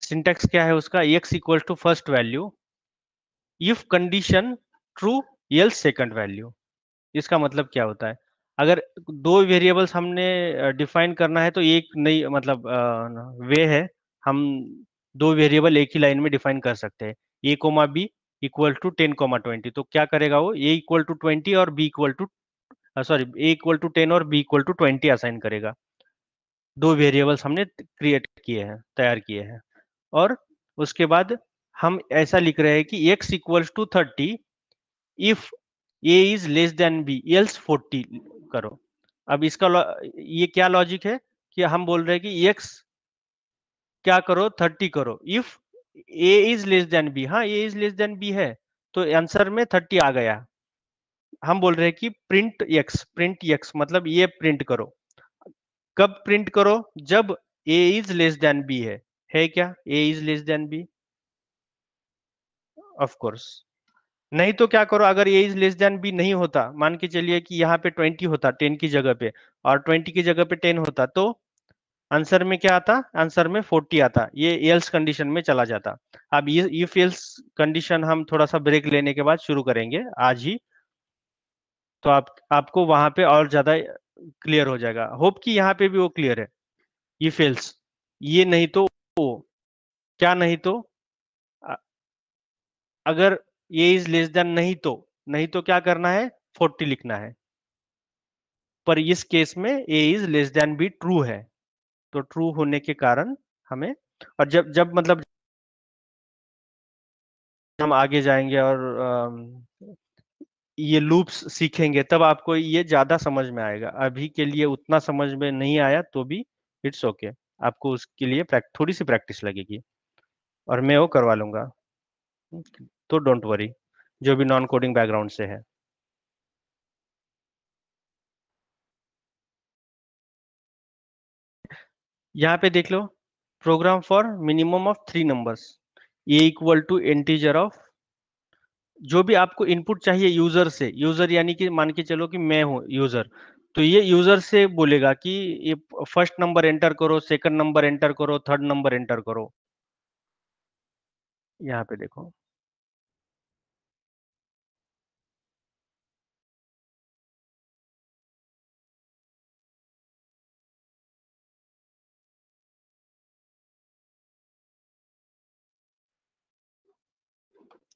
सिंटेक्स क्या है उसका, x equal to first value, if condition true else second value. इसका मतलब क्या होता है, अगर दो वेरिएबल्स हमने डिफाइन करना है तो एक नहीं, मतलब वे है, हम दो वेरिएबल एक ही लाइन में डिफाइन कर सकते हैं, a comma B equal to 10,20। तो क्या करेगा वो, a इक्वल टू 20 और b equal to sorry a equal to 10 और b इक्वल टू 20 असाइन करेगा। दो वेरिएबल्स हमने क्रिएट किए हैं, तैयार किए हैं। और उसके बाद हम ऐसा लिख रहे हैं कि x equals to 30 if a is less than b else 40 करो। अब इसका ये क्या लॉजिक है कि हम बोल रहे हैं कि x क्या करो, 30 करो if a is less than b। हाँ, a is less than b है, तो आंसर में 30 आ गया। हम बोल रहे हैं कि प्रिंट x मतलब ये प्रिंट करो। कब प्रिंट करो, जब a is less than b है क्या, a is less than b, of course. नहीं तो क्या करो, अगर a is less than b नहीं होता, मान के चलिए कि यहाँ पे 20 होता 10 की जगह पे, और 20 की जगह पे 10 होता, तो आंसर में क्या आता, आंसर में 40 आता, ये एल्स कंडीशन में चला जाता। अब ये इफ एल्स कंडीशन हम थोड़ा सा ब्रेक लेने के बाद शुरू करेंगे आज ही, तो आपको वहां पे और ज्यादा क्लियर हो जाएगा। होप कि यहाँ पे भी वो क्लियर है। ये फेल्स, ये नहीं तो वो, क्या नहीं तो, अगर ये इज लेस देन नहीं तो क्या करना है, 40 लिखना है। पर इस केस में A is less than B true है, तो ट्रू होने के कारण हमें, और जब जब मतलब हम आगे जाएंगे और ये लूप्स सीखेंगे तब आपको ये ज्यादा समझ में आएगा। अभी के लिए उतना समझ में नहीं आया तो भी इट्स ओके, आपको उसके लिए थोड़ी सी प्रैक्टिस लगेगी और मैं वो करवा लूंगा, तो डोंट वरी, जो भी नॉन कोडिंग बैकग्राउंड से है। यहाँ पे देख लो, program for minimum of 3 numbers, A equal to integer of, जो भी आपको इनपुट चाहिए यूजर से, यूजर यानी कि मान के चलो कि मैं हूँ यूजर, तो ये यूजर से बोलेगा कि ये फर्स्ट नंबर एंटर करो, सेकंड नंबर एंटर करो, थर्ड नंबर एंटर करो। यहाँ पे देखो,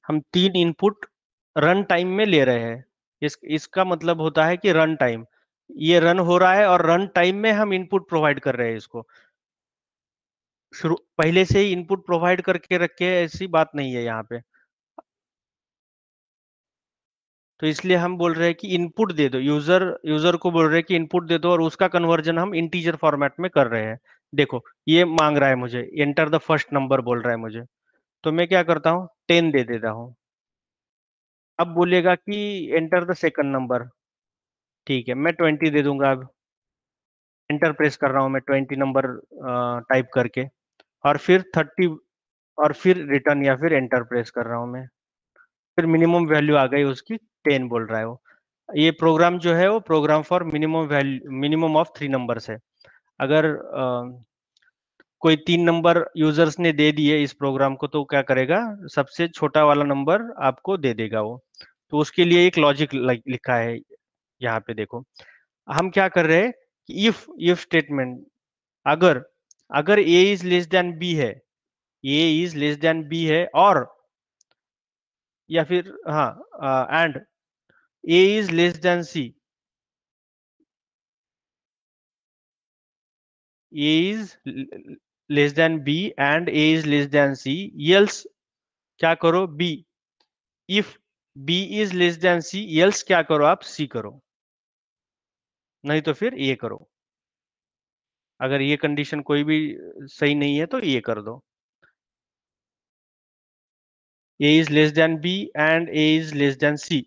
हम 3 इनपुट रन टाइम में ले रहे हैं। इसका मतलब होता है कि रन टाइम, ये रन हो रहा है और रन टाइम में हम इनपुट प्रोवाइड कर रहे हैं इसको। शुरू पहले से ही इनपुट प्रोवाइड करके रखे, ऐसी बात नहीं है यहाँ पे। तो इसलिए हम बोल रहे हैं कि इनपुट दे दो, यूजर को बोल रहे हैं कि इनपुट दे दो, और उसका कन्वर्जन हम इंटीजर फॉर्मेट में कर रहे हैं। देखो ये मांग रहा है मुझे, एंटर द फर्स्ट नंबर बोल रहा है मुझे, तो मैं क्या करता हूँ, 10 दे देता हूँ। अब बोलेगा कि एंटर द सेकंड नंबर, ठीक है, मैं 20 दे दूंगा। अब एंटर प्रेस कर रहा हूं मैं 20 नंबर टाइप करके, और फिर 30, और फिर रिटर्न या फिर एंटर प्रेस कर रहा हूं मैं। फिर मिनिमम वैल्यू आ गई उसकी 10 बोल रहा है वो। ये प्रोग्राम जो है वो program for minimum value, minimum of 3 numbers है। अगर कोई 3 नंबर यूजर्स ने दे दिए इस प्रोग्राम को, तो क्या करेगा, सबसे छोटा वाला नंबर आपको दे देगा वो। तो उसके लिए एक लॉजिक लिखा है यहाँ पे, देखो हम क्या कर रहे हैं कि इफ स्टेटमेंट, अगर अगर a is less than b है, a is less than b है, और या फिर हाँ and a is less then c, a is less than b and a is less then c, else क्या करो, b, if b is less then c, else क्या करो आप, c करो, नहीं तो फिर ये करो। अगर ये कंडीशन कोई भी सही नहीं है तो ये कर दो। a is less than b and a is less than c,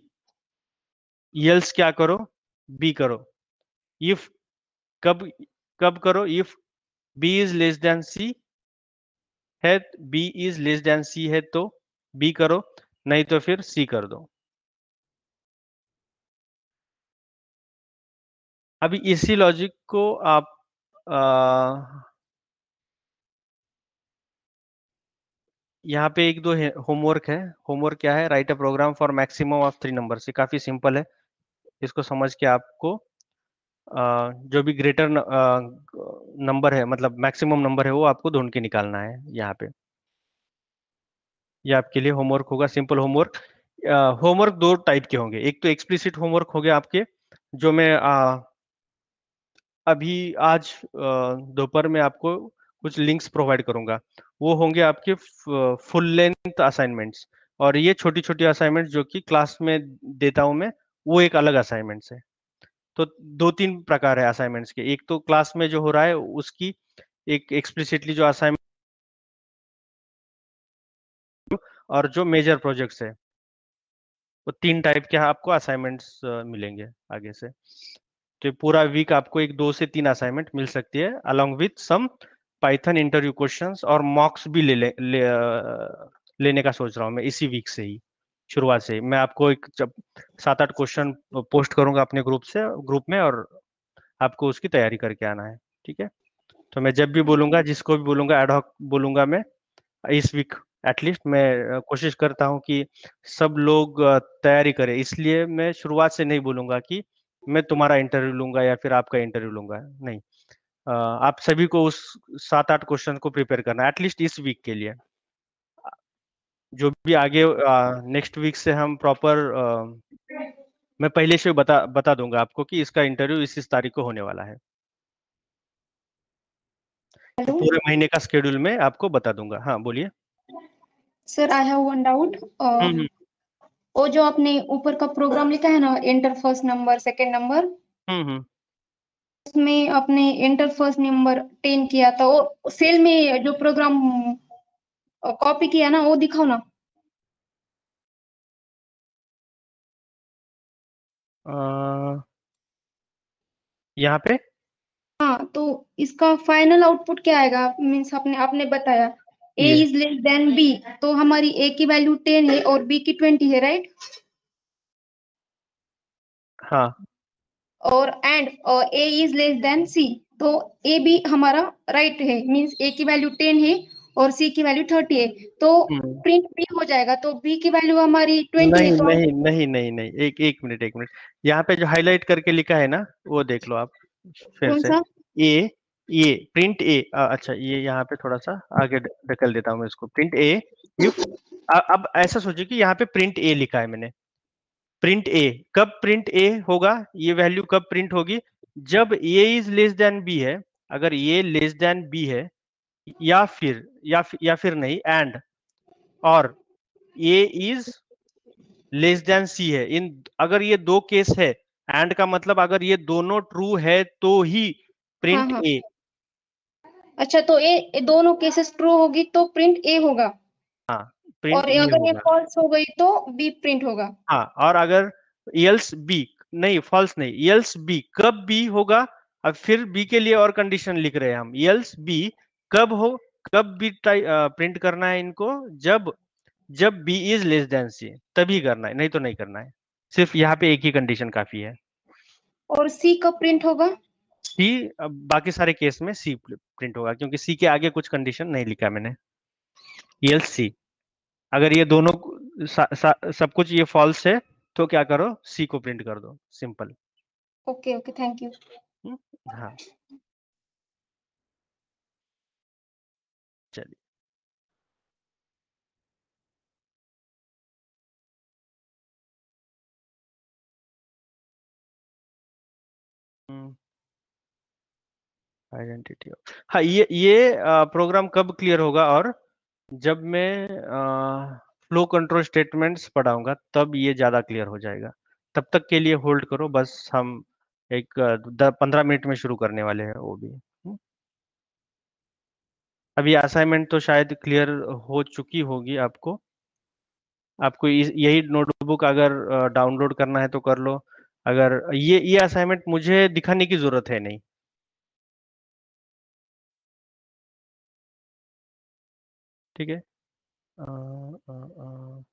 else क्या करो, b करो। if कब कब करो, if b is less than c है, b is less than c है तो b करो, नहीं तो फिर c कर दो। अभी इसी लॉजिक को आप यहाँ पे एक दो होमवर्क है। होमवर्क क्या है, write a program for maximum of 3 number. से काफी सिंपल है, इसको समझ के आपको जो भी ग्रेटर नंबर है, मतलब मैक्सिमम नंबर है, वो आपको ढूंढ के निकालना है यहाँ पे। ये आपके लिए होमवर्क होगा, सिंपल होमवर्क। होमवर्क दो टाइप के होंगे, एक तो एक्सप्लिसिट होमवर्क हो गया आपके, जो मैं अभी आज दोपहर में आपको कुछ लिंक्स प्रोवाइड करूंगा। वो होंगे आपके फुल लेंथ असाइनमेंट्स, और ये छोटी छोटी असाइनमेंट्स जो कि क्लास में देता हूं मैं, वो एक अलग असाइनमेंट्स है। तो दो तीन प्रकार है असाइनमेंट्स के, एक तो क्लास में जो हो रहा है उसकी, एक एक्सप्लिसिटली जो असाइनमेंट, और जो मेजर प्रोजेक्ट्स है, वो 3 टाइप के आपको असाइनमेंट्स मिलेंगे आगे से। तो पूरा वीक आपको एक 2 से 3 असाइनमेंट मिल सकती है, along with some Python interview questions, और मॉक्स भी लेने का सोच रहा हूँ मैं इसी वीक से ही, शुरुआत से ही। मैं आपको एक 7-8 क्वेश्चन पोस्ट करूंगा अपने ग्रुप में, और आपको उसकी तैयारी करके आना है, ठीक है। तो मैं जब भी बोलूंगा, जिसको भी बोलूंगा, एडहॉक बोलूंगा मैं, इस वीक एटलीस्ट मैं कोशिश करता हूं कि सब लोग तैयारी करें। इसलिए मैं शुरुआत से नहीं बोलूंगा कि मैं तुम्हारा इंटरव्यू लूंगा या फिर आपका इंटरव्यू लूंगा, नहीं। आप सभी को उस 7-8 क्वेश्चन को प्रिपेयर करना है एटलीस्ट इस वीक के लिए। जो भी आगे नेक्स्ट वीक से हम प्रॉपर, मैं पहले से बता दूंगा आपको कि इसका इंटरव्यू इस तारीख को होने वाला है। तो Hello, पूरे महीने का शेड्यूल में आपको बता दूंगा। हाँ बोलिए। sir. I have one doubt. हम्म वो जो आपने ऊपर का प्रोग्राम लिखा है ना, enter first number second number, hmm उसमें आपने एंटर फर्स्ट नंबर 10 किया था, वो सेल में जो प्रोग्राम कॉपी किया ना, वो दिखाओ ना। यहाँ पे हाँ, तो इसका फाइनल आउटपुट क्या आएगा, मीन्स आपने आपने बताया a ये इज लेस देन b, तो हमारी a की वैल्यू 10 है और b की 20 है, राइट। हाँ और and a is less then c, तो a भी हमारा राइट है, मींस a की वैल्यू 10 है और c की वैल्यू 30 है, तो हम्म। प्रिंट b हो जाएगा, तो b की वैल्यू हमारी 20 नहीं है, तो नहीं नहीं नहीं नहीं, एक मिनट। यहाँ पे जो हाईलाइट करके लिखा है ना, वो देख लो आप फिर कौन से। सा। ये प्रिंट ए, अच्छा ये यहाँ पे थोड़ा सा आगे ढकल देता हूँ मैं इसको। प्रिंट ए इफ, अब ऐसा सोचिए कि यहाँ पे प्रिंट ए लिखा है मैंने। प्रिंट ए, कब प्रिंट ए होगा, ये वैल्यू कब प्रिंट होगी, जब ए इज लेस देन बी है। अगर ये लेस देन बी है, या फिर नहीं, एंड और ए इज लेस देन सी है, इन अगर ये दो केस है, एंड का मतलब अगर ये दोनों ट्रू है तो ही हाँ प्रिंट हाँ, ए। अच्छा, तो ये दोनों केसेस ट्रू होगी तो प्रिंट a होगा। प्रिंट और ये अगर ये होगा। फॉल्स हो गई तो बी प्रिंट होगा। हाँ, और अगर एल्स बी, नहीं फॉल्स नहीं, एल्स बी कब बी होगा। अब फिर बी के लिए और कंडीशन लिख रहे हैं हम, एल्स बी कब हो, कब बी प्रिंट करना है इनको, जब बी इज लेस देन सी, तभी करना है, नहीं तो नहीं करना है। सिर्फ यहाँ पे एक ही कंडीशन काफी है। और सी कब प्रिंट होगा? सी, बाकी सारे केस में सी प्रिंट होगा, क्योंकि सी के आगे कुछ कंडीशन नहीं लिखा मैंने। एल्स सी, अगर ये दोनों सब कुछ ये फॉल्स है तो क्या करो, सी को प्रिंट कर दो, simple. Okay okay, thank you. हाँ, चलिए। आइडेंटिटी, हाँ, ये प्रोग्राम कब क्लियर होगा, और जब मैं फ्लो कंट्रोल स्टेटमेंट्स पढ़ाऊंगा तब ये ज्यादा क्लियर हो जाएगा। तब तक के लिए होल्ड करो, बस हम एक 15 मिनट में शुरू करने वाले हैं वो भी। अभी असाइनमेंट तो शायद क्लियर हो चुकी होगी आपको। आपको यही नोटबुक अगर डाउनलोड करना है तो कर लो। अगर ये असाइनमेंट मुझे दिखाने की जरूरत है नहीं। ठीक है। अ, अ, अ,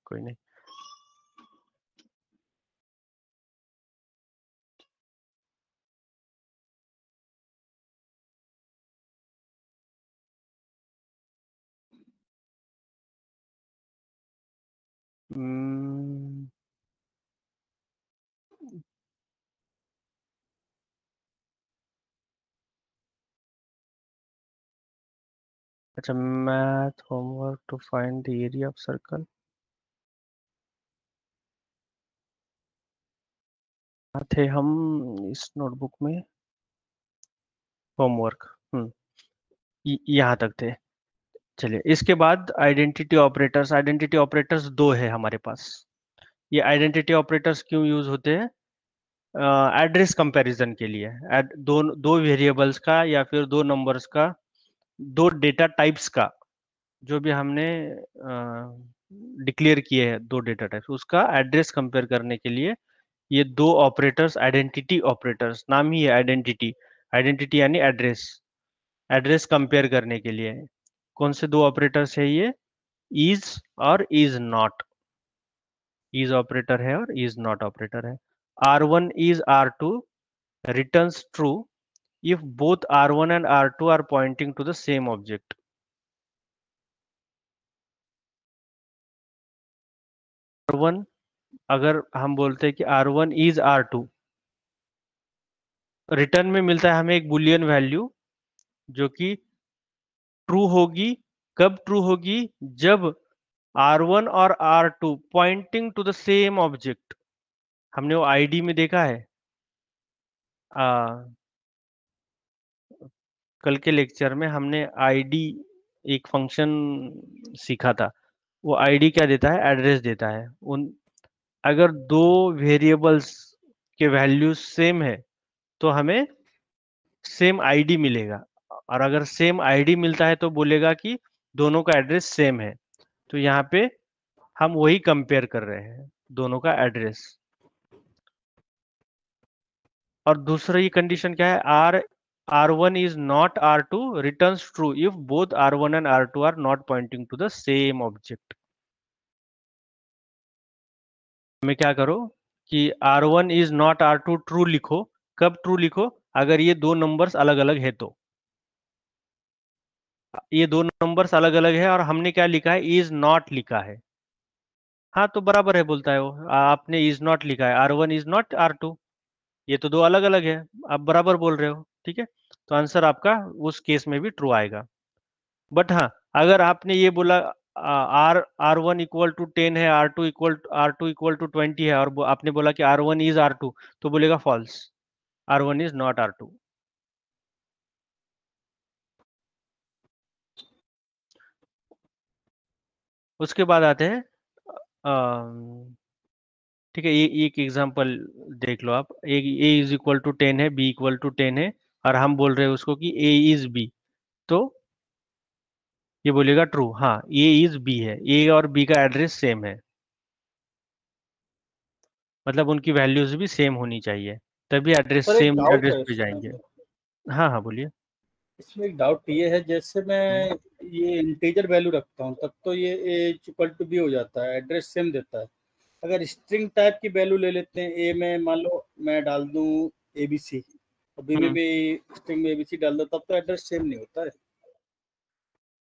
कोई नहीं। हम्म, अच्छा, math homework to find the area of circle थे हम इस नोटबुक में। होमवर्क, यहाँ तक थे। चलिए, इसके बाद आइडेंटिटी ऑपरेटर्स दो है हमारे पास। ये आइडेंटिटी ऑपरेटर्स क्यों यूज होते हैं? एड्रेस कंपैरिजन के लिए। दो दो वेरिएबल्स का या फिर दो नंबर्स का, दो डेटा टाइप्स का, जो भी हमने डिक्लेयर किए हैं दो डेटा टाइप्स, उसका एड्रेस कंपेयर करने के लिए ये दो ऑपरेटर्स, आइडेंटिटी ऑपरेटर्स, नाम ही है आइडेंटिटी। आइडेंटिटी यानी एड्रेस, एड्रेस कंपेयर करने के लिए कौन से दो ऑपरेटर्स है ये? इज और इज नॉट। इज ऑपरेटर है और इज नॉट ऑपरेटर है। R1 is R2 returns true if both R1 and R2 are pointing to the same object. R1, अगर हम बोलते हैं कि R1 is R2, रिटर्न में मिलता है हमें एक बुलियन वैल्यू जो कि ट्रू होगी। कब ट्रू होगी? जब R1 और R2 pointing to the same object. हमने वो आईडी में देखा है, कल के लेक्चर में हमने आईडी एक फंक्शन सीखा था। वो आईडी क्या देता है? एड्रेस देता है। उन अगर दो वेरिएबल्स के वैल्यूज सेम है तो हमें सेम आईडी मिलेगा, और अगर सेम आईडी मिलता है तो बोलेगा कि दोनों का एड्रेस सेम है। तो यहाँ पे हम वही कंपेयर कर रहे हैं, दोनों का एड्रेस। और दूसरा ये कंडीशन क्या है? R1 is not R2 returns true if both R1 and R2 are not pointing to the same object. में क्या करो कि R1 is not R2 true लिखो। कब ट्रू लिखो? अगर ये दो नंबर्स अलग अलग है तो। ये दो नंबर्स अलग अलग है और हमने क्या लिखा है? इज नॉट लिखा है। हाँ, तो बराबर है बोलता है वो। आपने इज नॉट लिखा है, R1 इज नॉट R2, ये तो दो अलग अलग है। आप बराबर बोल रहे हो, ठीक है। तो आंसर आपका उस केस में भी ट्रू आएगा। बट हाँ, अगर आपने ये बोला R1 इक्वल टू 10 है, R2 इक्वल टू 20 है, और आपने बोला कि R1 इज R2, तो बोलेगा false, R1 is not R2। उसके बाद आते हैं ठीक है, ये एक एग्जांपल देख लो आप। ए इज इक्वल टू 10 है, बी इक्वल टू 10 है, और हम बोल रहे हैं उसको कि ए इज बी, तो ये बोलेगा ट्रू। हाँ, ए इज बी है, ए और बी का एड्रेस सेम है, मतलब उनकी वैल्यूज भी सेम होनी चाहिए, तभी एड्रेस पर एक सेम डाउट एड्रेस है पे इसमें। जाएंगे। हाँ हाँ, बोलिए। इसमें एक डाउट ये है, जैसे मैं ये इंटीजर वैल्यू रखता हूँ तब तो ये ए इक्वल टू बी हो जाता है, एड्रेस सेम देता है। अगर स्ट्रिंग टाइप की वैल्यू ले लेते हैं, ए में मान लो मैं डाल दूं एबीसी और बी में भी स्ट्रिंग में एबीसी डाल दो, तब तो एड्रेस सेम नहीं होता है।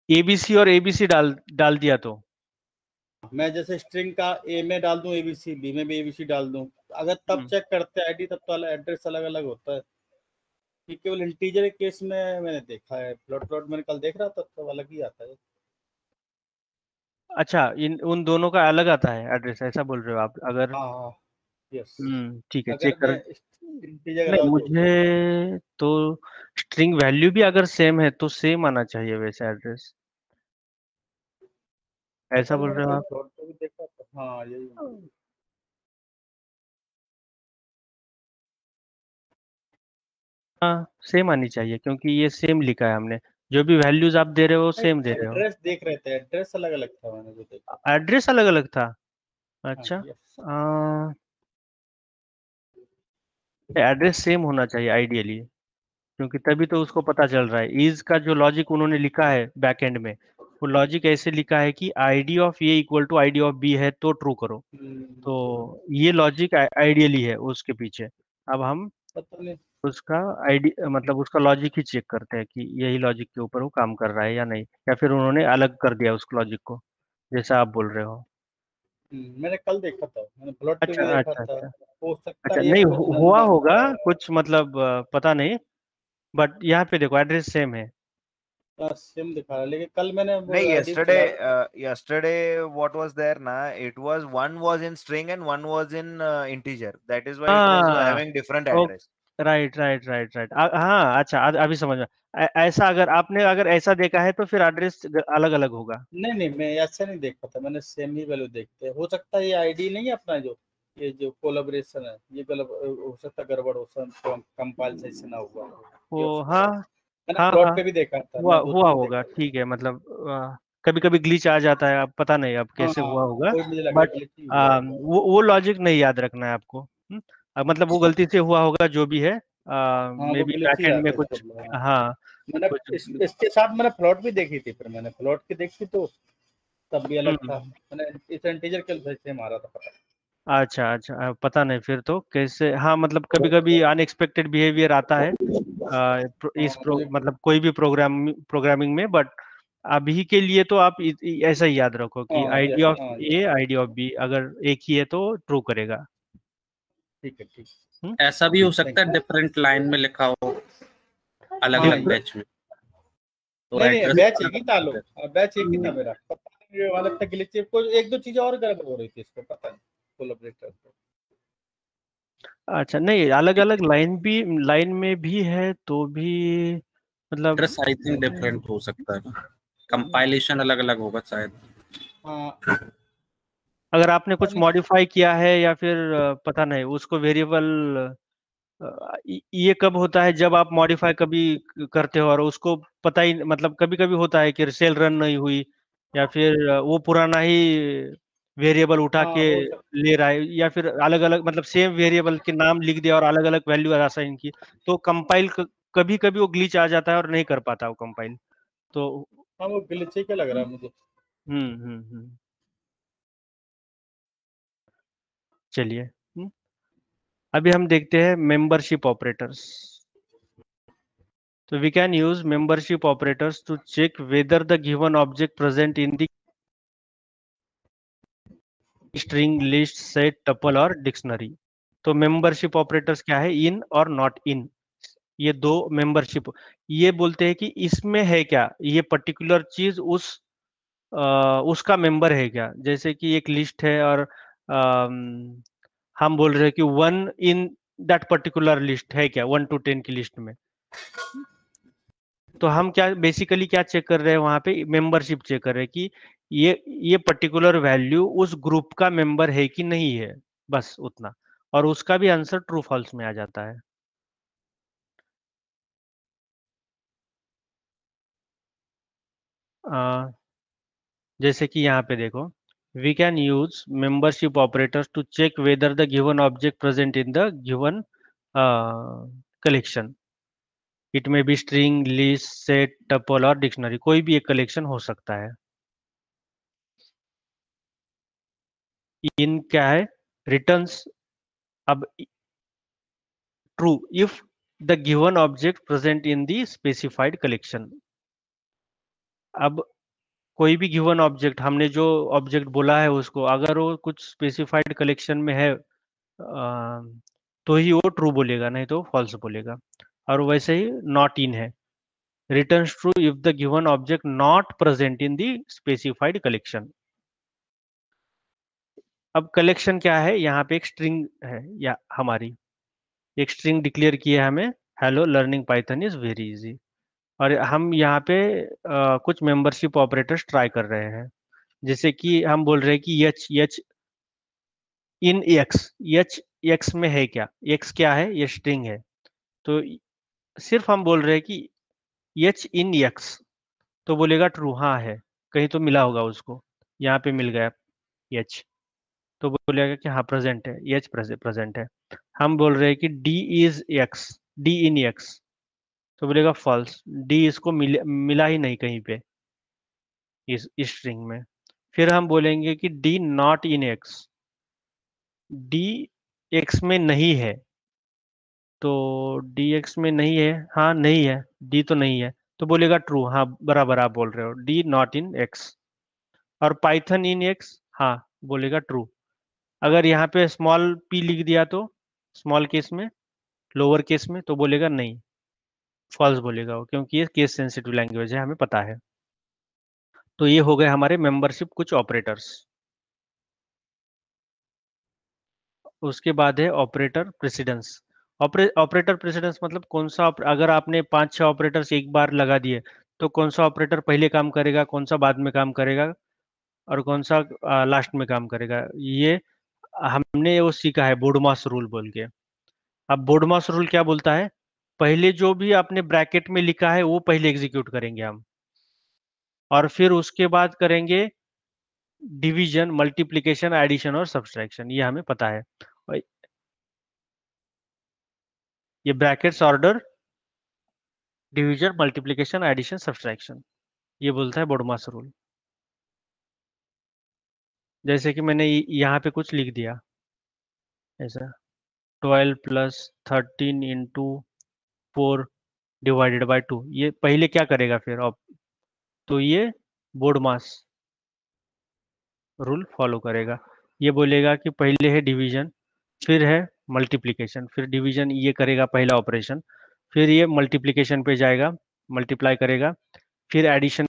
एबीसी और एबीसी डाल डाल दिया तो मैं जैसे स्ट्रिंग का ए में डाल दूं एबीसी, बी में भी एबीसी डाल दूं, अगर तब चेक करते हैं आईडी, तब तो एड्रेस अलग अलग होता है। ये केवल इंटीजर के केस में मैंने देखा है, प्लॉट प्लॉट मैंने कल देख रहा था तो अलग ही आता है। अच्छा, इन उन दोनों का अलग आता है एड्रेस, ऐसा बोल रहे हो आप? अगर हाँ हाँ, यस। ठीक है, अगर चेक कर। मैं इंटीजर नहीं, अलाउ तो मुझे तो स्ट्रिंग वैल्यू भी अगर सेम है तो सेम आना चाहिए वैसे एड्रेस, ऐसा कल बोल मैंने रहे हो कल आप? प्लॉट पे भी देखा था, हाँ यही है। हाँ, सेम आनी चाहिए, क्योंकि ये सेम लिखा है हमने, जो भी वैल्यूज आप दे रहे हो सेम दे रहे हो। एड्रेस देख रहे थे, एड्रेस अलग अलग था मैंने जो देखा। एड्रेस अलग अलग था? हाँ अच्छा, यस। एड्रेस सेम होना चाहिए आइडियली, क्योंकि तभी तो उसको पता चल रहा है। इज का जो लॉजिक उन्होंने लिखा है बैकएंड में, वो लॉजिक ऐसे लिखा है कि ID of A equal to ID of B है तो ट्रू करो। तो ये लॉजिक आइडियली है उसके पीछे। अब हम पता नहीं। उसका आईडी मतलब उसका लॉजिक ही चेक करते हैं कि यही लॉजिक के ऊपर वो काम कर रहा है या नहीं, या फिर उन्होंने अलग कर दिया उस लॉजिक को, जैसा आप बोल रहे हो। मैंने कल देखा था, मैंने प्लॉट पे अच्छा भी देखा अच्छा था। अच्छा। हो सकता अच्छा, है ये नहीं कुछ हुआ रैंडम होगा था। कुछ, मतलब पता नहीं, बट यहाँ पे देखो एड्रेस सेम है। सिम दिखा रहा है, लेकिन कल मैंने वो नहीं, आईडी चला रहा था। yesterday what was there na, it was one was in string and one was in integer, that is why it was हाँ, having different ओ, address. Right right right right. हाँ, अच्छा, अभी समझ में ऐसा, अगर आपने अगर ऐसा देखा है तो फिर एड्रेस अलग अलग होगा। नहीं नहीं, मैं ऐसा नहीं देखा था, मैंने सेम ही वैल्यू देखते हैं। हो सकता है ये आईडी नहीं है अपना, जो ये जो कोलैबोरेशन है, ये गलत हो सकता है, गड़बड़ हो सकता, कंपाइल सही से ना हुआ हो, ये हो वो, सकता हाँ है। मैंने हाँ प्लॉट हाँ, पे भी देखा था, हुआ मैं दो हुआ तीन होगा, देखा था। ठीक है, मतलब कभी कभी ग्लिच आ जाता है, अब पता नहीं अब हाँ कैसे हाँ, हुआ होगा, कोई मुझे लगा बट कि ही हुआ होगा। वो लॉजिक नहीं याद रखना है आपको। मतलब वो गलती से हुआ होगा जो भी है, हाँ, मे वो बी ग्लिच ही बैकएंड में आता है कुछ। सब। हाँ, हाँ, मैंने कुछ। इसके साथ मैंने प्लॉट भी देखी थी, फिर मैंने प्लॉट की देखी तो तब भी अलग हम्म, था। मैंने इस इंटीजर के से मारा था, पता अच्छा अच्छा, पता नहीं फिर तो कैसे। हाँ, मतलब कभी कभी अनएक्सपेक्टेड बिहेवियर आता है हाँ मुझे। मतलब कोई भी प्रोग्रामिंग में, बट अभी के लिए तो आप ऐसा ही याद रखो कि हाँ आईडी यस, ऑफ हाँ ए आईडी ऑफ बी अगर एक ही है तो ट्रू करेगा। ठीक है, ठीक। हम्म? ऐसा भी हो थैंक सकता है यू। डिफरेंट लाइन में लिखा हो, अलग हाँ अलग बैच में, तो नहीं नहीं, एड्रेस बैच एक अलग ही था लो, अलग। बैच एक ही था मेरा। पता नहीं ये वाला था ग्लिच, को एक दो चीजें और गड़बड़ हो रही थी इसको, पता नहीं कोलैबोरेटर को। अच्छा, नहीं, अलग अलग लाइन में भी है तो भी, मतलब एड्रेस आई थिंक डिफरेंट हो सकता है, कंपाइलेशन अलग अलग होगा शायद। हाँ अगर आपने पता कुछ नहीं। मॉडिफाई किया है या फिर पता नहीं उसको वेरिएबल, ये कब होता है जब आप मॉडिफाई कभी करते हो और उसको पता ही, मतलब कभी कभी होता है कि सेल रन नहीं हुई, या फिर वो पुराना ही वेरिएबल उठा हाँ के हो सकता। ले रहा है, या फिर अलग अलग, मतलब सेम वेरिएबल के नाम लिख दिया और अलग अलग वैल्यू असाइन की, तो कंपाइल कभी कभी वो ग्लिच आ जाता है और नहीं कर पाता वो कंपाइल। तो हाँ वो ग्लिच ही क्या लग रहा है मुझे। चलिए, अभी हम देखते हैं membership operators. So we can use membership operators to check whether the given object present in the string, list, set, tuple और dictionary। तो membership operators क्या है? in और not in, ये दो membership, ये बोलते हैं कि इसमें है क्या, ये particular चीज उसका member है क्या। जैसे कि एक list है और हम बोल रहे हैं कि 1 in that particular list है क्या, 1 to 10 की लिस्ट में। तो हम क्या बेसिकली क्या चेक कर रहे हैं वहां पे? मेंबरशिप चेक कर रहे हैं कि ये पर्टिकुलर वैल्यू उस ग्रुप का मेंबर है कि नहीं है। बस उतना, और उसका भी आंसर ट्रू फॉल्स में आ जाता है। जैसे कि यहाँ पे देखो, we can use membership operators to check whether the given object present in the given collection. It may be string, list, set, tuple और डिक्शनरी, कोई भी एक कलेक्शन हो सकता है। इन क्या है, रिटर्न्स अब true if the given object present in the specified collection. अब कोई भी गिवन ऑब्जेक्ट, हमने जो ऑब्जेक्ट बोला है उसको, अगर वो कुछ स्पेसिफाइड कलेक्शन में है तो ही वो ट्रू बोलेगा, नहीं तो फॉल्स बोलेगा। और वैसे ही नॉट इन है, returns true if the given object not present in the specified collection. अब कलेक्शन क्या है, यहाँ पे एक स्ट्रिंग है, या हमारी एक स्ट्रिंग डिक्लेयर की है हमें, hello learning Python is very easy. और हम यहाँ पे कुछ मेंबरशिप ऑपरेटर्स ट्राई कर रहे हैं। जैसे कि हम बोल रहे हैं कि H H in x, H x में है क्या, एक्स क्या है, ये स्ट्रिंग है। तो सिर्फ हम बोल रहे हैं कि एच इन एक्स, तो बोलेगा ट्रू, हाँ है, कहीं तो मिला होगा उसको, यहाँ पे मिल गया एच, तो बोलेगा कि हाँ प्रेजेंट है, एच प्रेजेंट है। हम बोल रहे हैं कि D is x, D in x, तो बोलेगा फॉल्स, डी इसको मिला ही नहीं कहीं पे इस स्ट्रिंग में। फिर हम बोलेंगे कि D not in x, D x में नहीं है, तो डी एक्स में नहीं है, हाँ नहीं है, डी तो नहीं है, तो बोलेगा ट्रू, हाँ बराबर आप बोल रहे हो, डी नॉट इन एक्स। और पाइथन इन एक्स, हाँ बोलेगा ट्रू। अगर यहाँ पे स्मॉल पी लिख दिया तो स्मॉल केस में, लोअर केस में, तो बोलेगा नहीं, फॉल्स बोलेगा वो, क्योंकि ये केस सेंसिटिव लैंग्वेज है, हमें पता है। तो ये हो गए हमारे मेंबरशिप कुछ ऑपरेटर्स। उसके बाद है ऑपरेटर प्रेसिडेंस। ऑपरेटर प्रेसिडेंस मतलब कौन सा अगर आपने 5-6 ऑपरेटर्स एक बार लगा दिए, तो कौन सा ऑपरेटर पहले काम करेगा, कौन सा बाद में काम करेगा, और कौन सा लास्ट में काम करेगा, ये हमने वो सीखा है बोडमास रूल बोल के। अब बोडमास रूल क्या बोलता है, पहले जो भी आपने ब्रैकेट में लिखा है वो पहले एग्जीक्यूट करेंगे हम, और फिर उसके बाद करेंगे डिवीजन, मल्टीप्लिकेशन, एडिशन और सब्सट्रैक्शन, ये हमें पता है। और ये brackets order, division, multiplication, addition, subtraction, ये बोलता है बोडमास रूल। जैसे कि मैंने यहाँ पे कुछ लिख दिया ऐसा, 12 प्लस 13 इंटू 4 डिवाइडेड बाई 2, ये पहले क्या करेगा फिर अब, तो ये बोडमास रूल फॉलो करेगा। ये बोलेगा कि पहले है डिवीजन, फिर है मल्टीप्लिकेशन, फिर डिवीजन ये करेगा पहला ऑपरेशन, फिर ये मल्टीप्लिकेशन पे जाएगा, मल्टीप्लाई करेगा, फिर एडिशन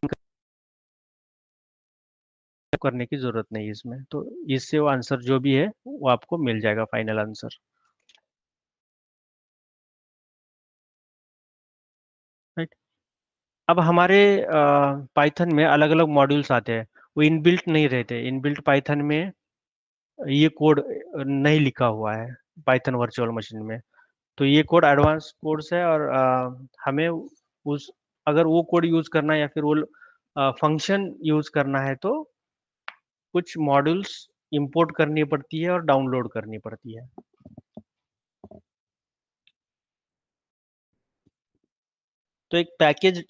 करने की जरूरत नहीं इसमें, तो इससे वो आंसर जो भी है वो आपको मिल जाएगा, फाइनल आंसर। राइट। अब हमारे पाइथन में अलग अलग मॉड्यूल्स आते हैं, वो इनबिल्ट नहीं रहते, इनबिल्ट पाइथन में ये कोड नहीं लिखा हुआ है पाइथन वर्चुअल मशीन में, तो ये कोड एडवांस कोड्स है, और हमें उस अगर वो कोड यूज करना है या फिर वो फंक्शन यूज करना है, तो कुछ मॉड्यूल्स इंपोर्ट करनी पड़ती है और डाउनलोड करनी पड़ती है। तो एक पैकेज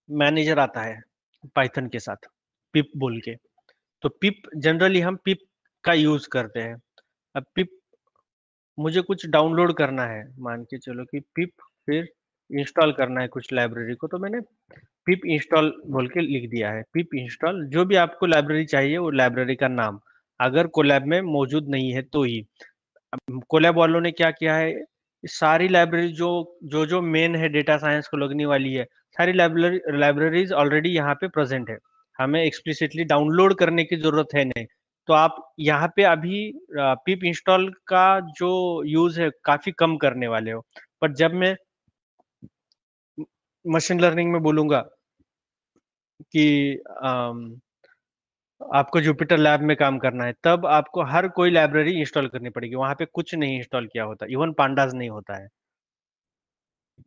मैनेजर आता है पाइथन के साथ, पिप बोल के। तो पिप जनरली हम पिप का यूज करते हैं। अब पिप मुझे कुछ डाउनलोड करना है, मान के चलो कि पिप, फिर इंस्टॉल करना है कुछ लाइब्रेरी को, तो मैंने पिप इंस्टॉल बोल के लिख दिया है। पिप इंस्टॉल, जो भी आपको लाइब्रेरी चाहिए वो लाइब्रेरी का नाम, अगर कोलैब में मौजूद नहीं है तो ही। कोलैब वालों ने क्या किया है, सारी लाइब्रेरी जो जो जो मेन है डेटा साइंस को लगने वाली है, सारी लाइब्रेरीज ऑलरेडी यहाँ पे प्रेजेंट है, हमें एक्सप्लिसिटली डाउनलोड करने की जरूरत है नहीं। तो आप यहाँ पे अभी पिप इंस्टॉल का जो यूज है काफी कम करने वाले हो, पर जब मैं मशीन लर्निंग में बोलूंगा कि आपको जुपिटर लैब में काम करना है, तब आपको हर कोई लाइब्रेरी इंस्टॉल करनी पड़ेगी। वहां पे कुछ नहीं इंस्टॉल किया होता, इवन पांडाज नहीं होता है।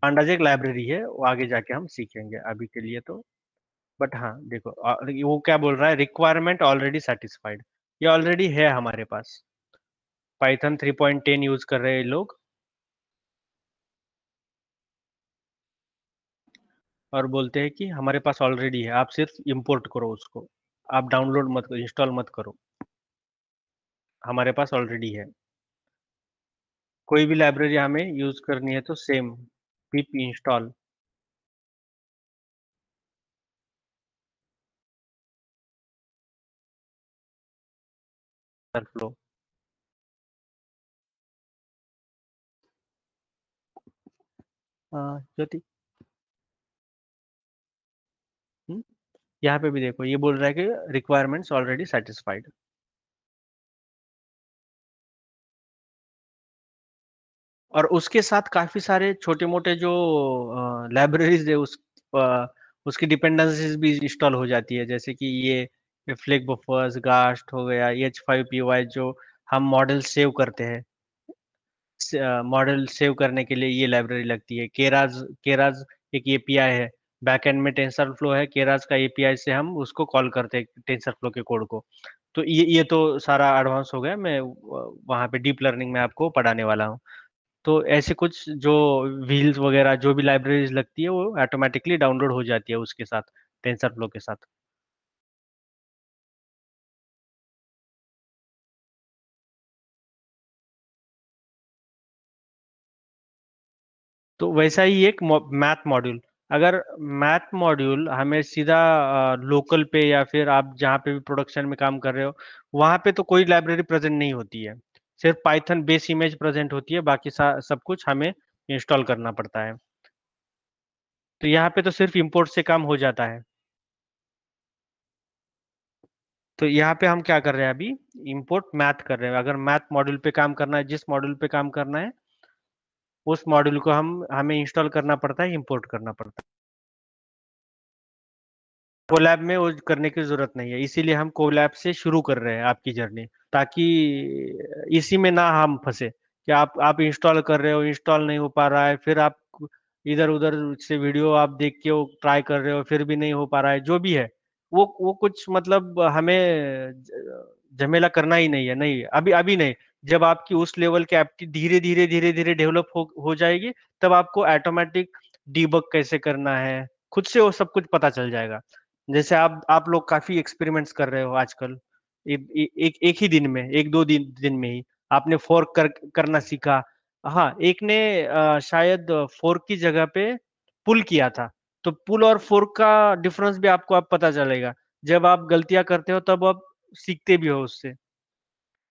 पांडाज एक लाइब्रेरी है, वो आगे जाके हम सीखेंगे, अभी के लिए तो। बट हाँ देखो, वो क्या बोल रहा है, रिक्वायरमेंट ऑलरेडी सेटिस्फाइड, ये ऑलरेडी है हमारे पास। पाइथन 3.10 यूज कर रहे हैं लोग, और बोलते हैं कि हमारे पास ऑलरेडी है, आप सिर्फ इंपोर्ट करो उसको, आप डाउनलोड मत करो, इंस्टॉल मत करो, हमारे पास ऑलरेडी है। कोई भी लाइब्रेरी हमें यूज करनी है तो सेम पिप इंस्टॉल, फ्लो। ज्योति, यहाँ पे भी देखो, ये बोल रहा है कि रिक्वायरमेंट्स ऑलरेडी सेटिस्फाइड। और उसके साथ काफी सारे छोटे मोटे जो लाइब्रेरीज है, उसकी डिपेंडेंसीज भी इंस्टॉल हो जाती है, जैसे कि ये फ्लेक बफर्स, गास्ट हो गया, H5PY, जो हम मॉडल सेव करते हैं, मॉडल सेव करने के लिए ये लाइब्रेरी लगती है। केराज, केराज एक एपीआई है, बैकएंड में टेंसर फ्लो है, केराज का एपीआई से हम उसको कॉल करते हैं टेंसर फ्लो के कोड को। तो ये तो सारा एडवांस हो गया, मैं वहाँ पे डीप लर्निंग में आपको पढ़ाने वाला हूँ। तो ऐसे कुछ जो व्हील्स वगैरह जो भी लाइब्रेरीज लगती है, वो ऑटोमेटिकली डाउनलोड हो जाती है उसके साथ, टेंसर फ्लो के साथ। तो वैसा ही एक मैथ मॉड्यूल, अगर मैथ मॉड्यूल हमें सीधा लोकल पे, या फिर आप जहाँ पे भी प्रोडक्शन में काम कर रहे हो, वहाँ पे तो कोई लाइब्रेरी प्रेजेंट नहीं होती है, सिर्फ पाइथन बेस इमेज प्रेजेंट होती है, बाकी सब कुछ हमें इंस्टॉल करना पड़ता है। तो यहाँ पे तो सिर्फ इंपोर्ट से काम हो जाता है। तो यहाँ पे हम क्या कर रहे हैं अभी, इंपोर्ट मैथ कर रहे हैं। अगर मैथ मॉड्यूल पे काम करना है, जिस मॉड्यूल पे काम करना है, उस मॉड्यूल को हमें इंस्टॉल करना पड़ता है, इंपोर्ट करना पड़ता है। कोलैब में वो करने की जरूरत नहीं है, इसीलिए हम कोलैब से शुरू कर रहे हैं आपकी जर्नी, ताकि इसी में ना हम फंसे कि आप इंस्टॉल कर रहे हो, इंस्टॉल नहीं हो पा रहा है, फिर आप इधर उधर से वीडियो आप देख के वो ट्राई कर रहे हो, फिर भी नहीं हो पा रहा है, जो भी है वो कुछ मतलब हमें झमेला करना ही नहीं है। नहीं, अभी अभी नहीं, जब आपकी उस लेवल की एप्टी धीरे धीरे डेवलप हो जाएगी, तब आपको ऑटोमेटिक डीबग कैसे करना है, खुद से वो सब कुछ पता चल जाएगा। जैसे आप लोग काफी एक्सपेरिमेंट्स कर रहे हो आजकल, एक ही दिन में, एक दो दिन में ही आपने फोर्क करना सीखा। हाँ, एक ने शायद फोर्क की जगह पे पुल किया था, तो पुल और फोर्क का डिफरेंस भी आपको अब पता चलेगा। जब आप गलतियां करते हो तब आप सीखते भी हो उससे।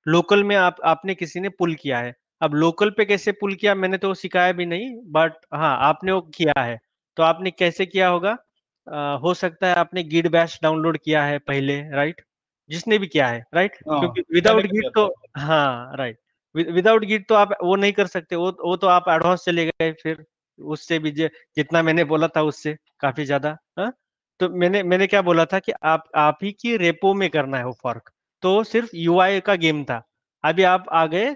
लोकल में आपने किसी ने पुल किया है, अब लोकल पे कैसे पुल किया मैंने तो सिखाया भी नहीं, बट हाँ आपने वो किया है। तो आपने कैसे किया होगा, हो सकता है आपने गिट बैश डाउनलोड किया है पहले, राइट? जिसने भी किया है, राइट? हाँ, क्योंकि मैंने विदाउट गिट किया तो, था। हाँ राइट, विदाउट गिट तो आप वो नहीं कर सकते, वो तो आप एडवांस चले गए फिर, उससे भी जितना मैंने बोला था उससे काफी ज्यादा। हाँ, तो मैंने क्या बोला था कि आप ही की रेपो में करना है वो फर्क, तो सिर्फ यूआई का गेम था। अभी आप आ गए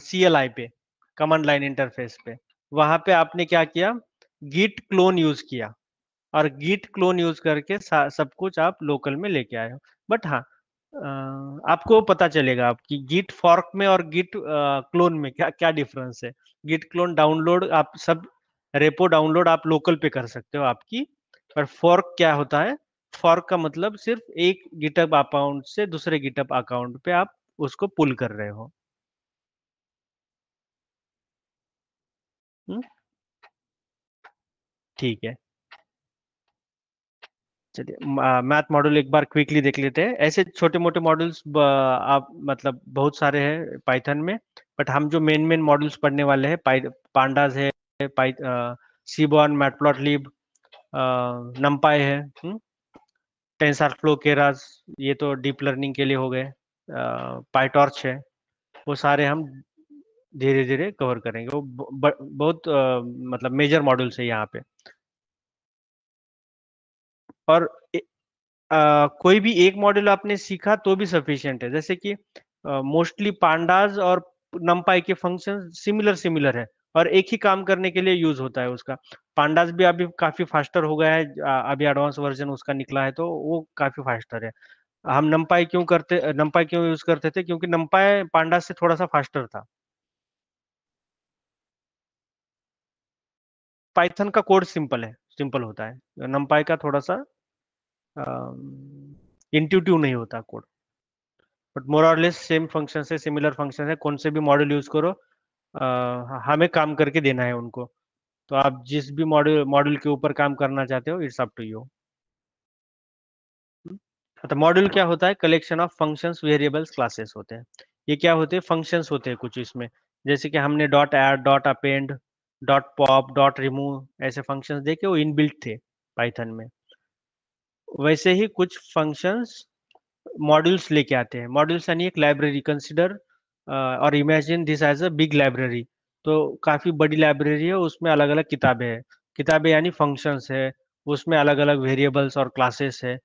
CLI पे, कमांड लाइन इंटरफेस पे, वहां पे आपने क्या किया, गिट क्लोन यूज किया, और गिट क्लोन यूज करके सब कुछ आप लोकल में लेके आए हो। बट हाँ, आपको पता चलेगा कि गिट फॉर्क में और गिट क्लोन में क्या क्या डिफरेंस है। गिट क्लोन डाउनलोड आप सब रेपो डाउनलोड आप लोकल पे कर सकते हो आपकी, पर फॉर्क क्या होता है, फॉर्क का मतलब सिर्फ एक गिटहब अकाउंट से दूसरे गिटहब अकाउंट पे आप उसको पुल कर रहे हो। हम्म, ठीक है, चलिए मैथ मॉड्यूल एक बार क्विकली देख लेते हैं। ऐसे छोटे मोटे मॉड्यूल्स आप मतलब बहुत सारे हैं पाइथन में, बट हम जो मेन मॉड्यूल्स पढ़ने वाले हैं, पांडास है, पाई सीबॉर्न, मैटप्लॉटलिब, नमपाई है, टेंसरफ्लो, केरास, ये तो डीप लर्निंग के लिए हो गए, पाइटॉर्च है, वो सारे हम धीरे धीरे कवर करेंगे। वो बहुत मतलब मेजर मॉड्यूल्स है यहाँ पे। और कोई भी एक मॉड्यूल आपने सीखा तो भी सफिशिएंट है। जैसे कि मोस्टली पांडास और नमपाई के फंक्शन सिमिलर सिमिलर है और एक ही काम करने के लिए यूज होता है उसका। पांडास भी अभी काफी फास्टर हो गया है, अभी एडवांस वर्जन उसका निकला है तो वो काफी फास्टर है। हम नमपाई क्यों यूज करते थे, क्योंकि नमपाई पांडास से थोड़ा सा फास्टर था। पाइथन का कोड सिंपल होता है, नमपाई का थोड़ा सा इंट्यूटिव नहीं होता कोड, बट मोर और लेस सेम फंक्शन है, सिमिलर फंक्शन है, कौन से भी मॉड्यूल यूज करो हमें काम करके देना है उनको। तो आप जिस भी मॉड्यूल मॉड्यूल के ऊपर काम करना चाहते हो, इट्स अप टू यू। तो मॉड्यूल क्या होता है? Collection of functions, variables, classes होते हैं। ये क्या होते हैं? फंक्शंस होते हैं कुछ इसमें। जैसे कि हमने dot add, dot append, dot pop, dot remove ऐसे फंक्शंस देखे, वो इनबिल्ट थे पाइथन में। वैसे ही कुछ फंक्शंस मॉड्यूल्स लेके आते हैं। मॉड्यूल्स यानी एक लाइब्रेरी, कंसिडर और imagine this as a big library. तो काफी बड़ी लाइब्रेरी है, उसमें अलग अलग किताबें हैं। किताबें यानी फंक्शंस है, उसमें अलग अलग वेरिएबल्स और क्लासेस है।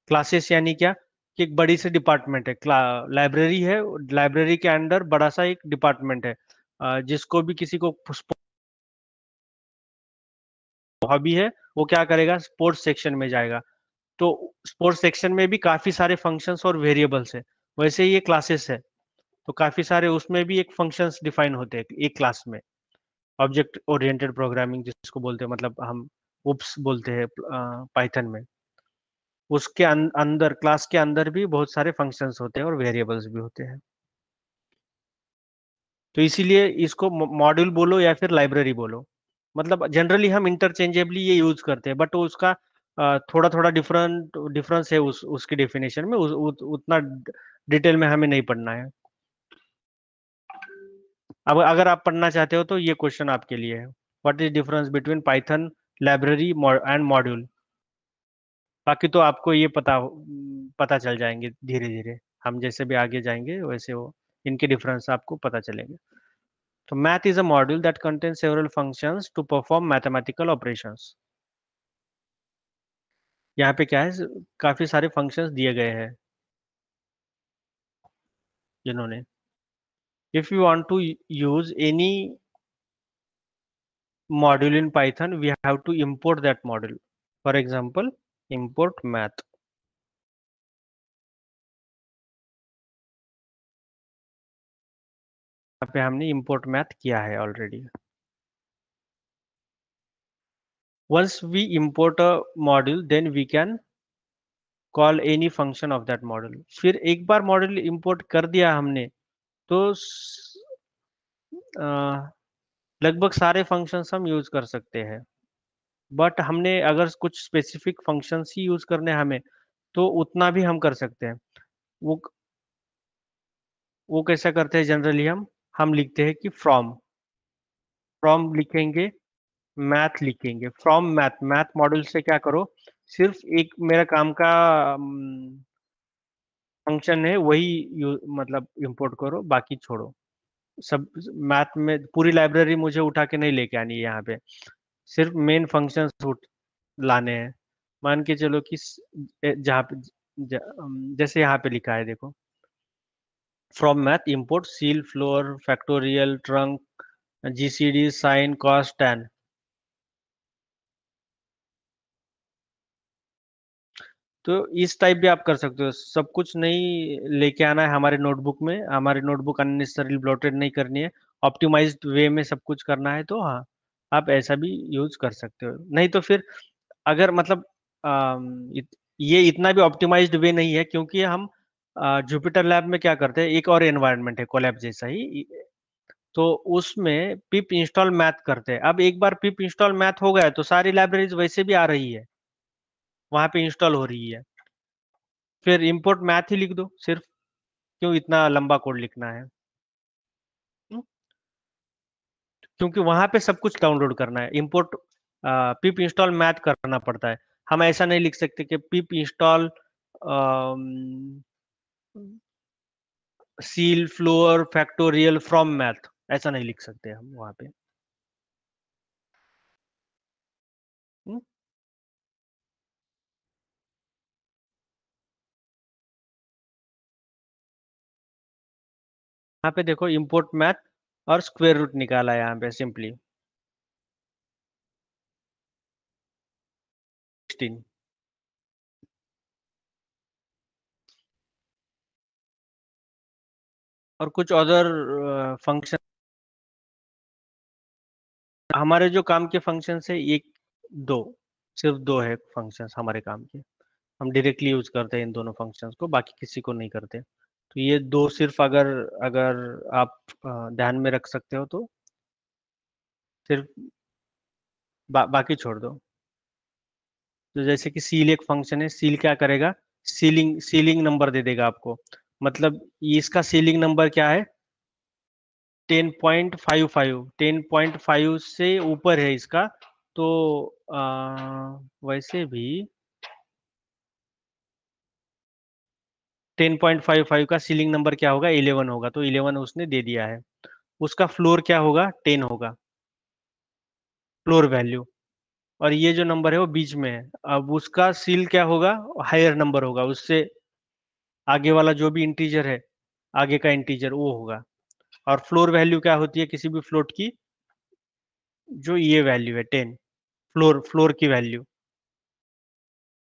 क्लासेस यानी क्या? कि एक बड़ी सी डिपार्टमेंट है, लाइब्रेरी है, लाइब्रेरी के अंदर बड़ा सा एक डिपार्टमेंट है। जिसको भी किसी को हॉबी है, वो क्या करेगा? स्पोर्ट्स सेक्शन में जाएगा। तो स्पोर्ट्स सेक्शन में भी काफी सारे फंक्शंस और वेरिएबल्स है। वैसे ही ये क्लासेस है, तो काफी सारे उसमें भी एक फंक्शंस डिफाइन होते हैं एक क्लास में। ऑब्जेक्ट ओरिएंटेड प्रोग्रामिंग जिसको बोलते हैं, मतलब हम उप्स बोलते हैं पाइथन में। उसके अंदर, क्लास के अंदर भी बहुत सारे फंक्शंस होते हैं और वेरिएबल्स भी होते हैं। तो इसीलिए इसको मॉड्यूल बोलो या फिर लाइब्रेरी बोलो, मतलब जनरली हम इंटरचेंजेबली ये यूज करते हैं, बट उसका थोड़ा थोड़ा डिफरेंस है उसकी डेफिनेशन में। उतना डिटेल में हमें नहीं पढ़ना है। अब अगर आप पढ़ना चाहते हो तो ये क्वेश्चन आपके लिए है, what is difference between Python library and module. बाकी तो आपको ये पता चल जाएंगे धीरे धीरे, हम जैसे भी आगे जाएंगे वैसे वो इनके डिफरेंस आपको पता चलेंगे। तो math is a module that contains several functions to perform mathematical operations. यहाँ पे क्या है, काफी सारे फंक्शंस दिए गए हैं जिन्होंने, if you want to use any module in Python, we have to import that module. For example, import math. यहाँ पे हमने import math किया है already. Once we import a module, then we can call any function of that module. फिर एक बार module import कर दिया हमने, तो लगभग सारे functions हम use कर सकते हैं। बट हमने अगर कुछ स्पेसिफिक फंक्शंस ही यूज करने हमें, तो उतना भी हम कर सकते हैं। वो वो कैसा करते हैं जनरली, हम लिखते हैं कि फ्रॉम लिखेंगे, मैथ लिखेंगे, फ्रॉम मैथ। मैथ मॉड्यूल से क्या करो, सिर्फ एक मेरा काम का फंक्शन है वही मतलब इंपोर्ट करो, बाकी छोड़ो। सब मैथ में पूरी लाइब्रेरी मुझे उठा के नहीं लेके आनी है यहाँ पे, सिर्फ मेन फंक्शंस लाने हैं। मान के चलो कि जहाँ पे जैसे यहाँ पे लिखा है देखो, from math import ceil, floor, factorial, trunc, GCD, sin, cos, tan. तो इस टाइप भी आप कर सकते हो। सब कुछ नहीं लेके आना है हमारे नोटबुक में, हमारी नोटबुक अननेसेसरली ब्लोटेड नहीं करनी है, ऑप्टिमाइज्ड वे में सब कुछ करना है, तो हाँ आप ऐसा भी यूज कर सकते हो। नहीं तो फिर अगर मतलब ये इतना भी ऑप्टिमाइज्ड वे नहीं है, क्योंकि हम जुपिटर लैब में क्या करते हैं, एक और एनवायरनमेंट है कोलैब जैसा ही, तो उसमें पिप इंस्टॉल मैथ करते हैं। अब एक बार पिप इंस्टॉल मैथ हो गया तो सारी लाइब्रेरीज वैसे भी आ रही है, वहां पे इंस्टॉल हो रही है। फिर इंपोर्ट मैथ ही लिख दो सिर्फ, क्यों इतना लंबा कोड लिखना है? हम्म? क्योंकि वहां पे सब कुछ डाउनलोड करना है। इंपोर्ट पिप इंस्टॉल मैथ करना पड़ता है। हम ऐसा नहीं लिख सकते कि पिप install seal, floor, factorial from math, ऐसा नहीं लिख सकते हम वहां पे। हम्म? यहाँ पे देखो इंपोर्ट मैथ और स्क्वायर रूट निकाला है यहाँ पे सिंपली 16। और कुछ अदर फंक्शन, हमारे जो काम के फंक्शन है एक दो, सिर्फ दो है फंक्शंस हमारे काम के, हम डायरेक्टली यूज करते हैं इन दोनों फंक्शंस को, बाकी किसी को नहीं करते। तो ये दो सिर्फ अगर अगर आप ध्यान में रख सकते हो तो सिर्फ बाकी छोड़ दो। तो जैसे कि सील एक फंक्शन है, सील क्या करेगा, सीलिंग नंबर दे देगा आपको, मतलब इसका सीलिंग नंबर क्या है 10.55, 10.5 से ऊपर है इसका, तो वैसे भी 10.55 का सीलिंग नंबर क्या होगा 11 होगा, तो 11 उसने दे दिया है। उसका फ्लोर क्या होगा 10 होगा फ्लोर वैल्यू, और ये जो नंबर है वो बीच में है, अब उसका सील क्या होगा हायर नंबर होगा, उससे आगे वाला जो भी इंटीजर है आगे का इंटीजर वो होगा। और फ्लोर वैल्यू क्या होती है किसी भी फ्लोट की, जो ये वैल्यू है 10, फ्लोर की वैल्यू,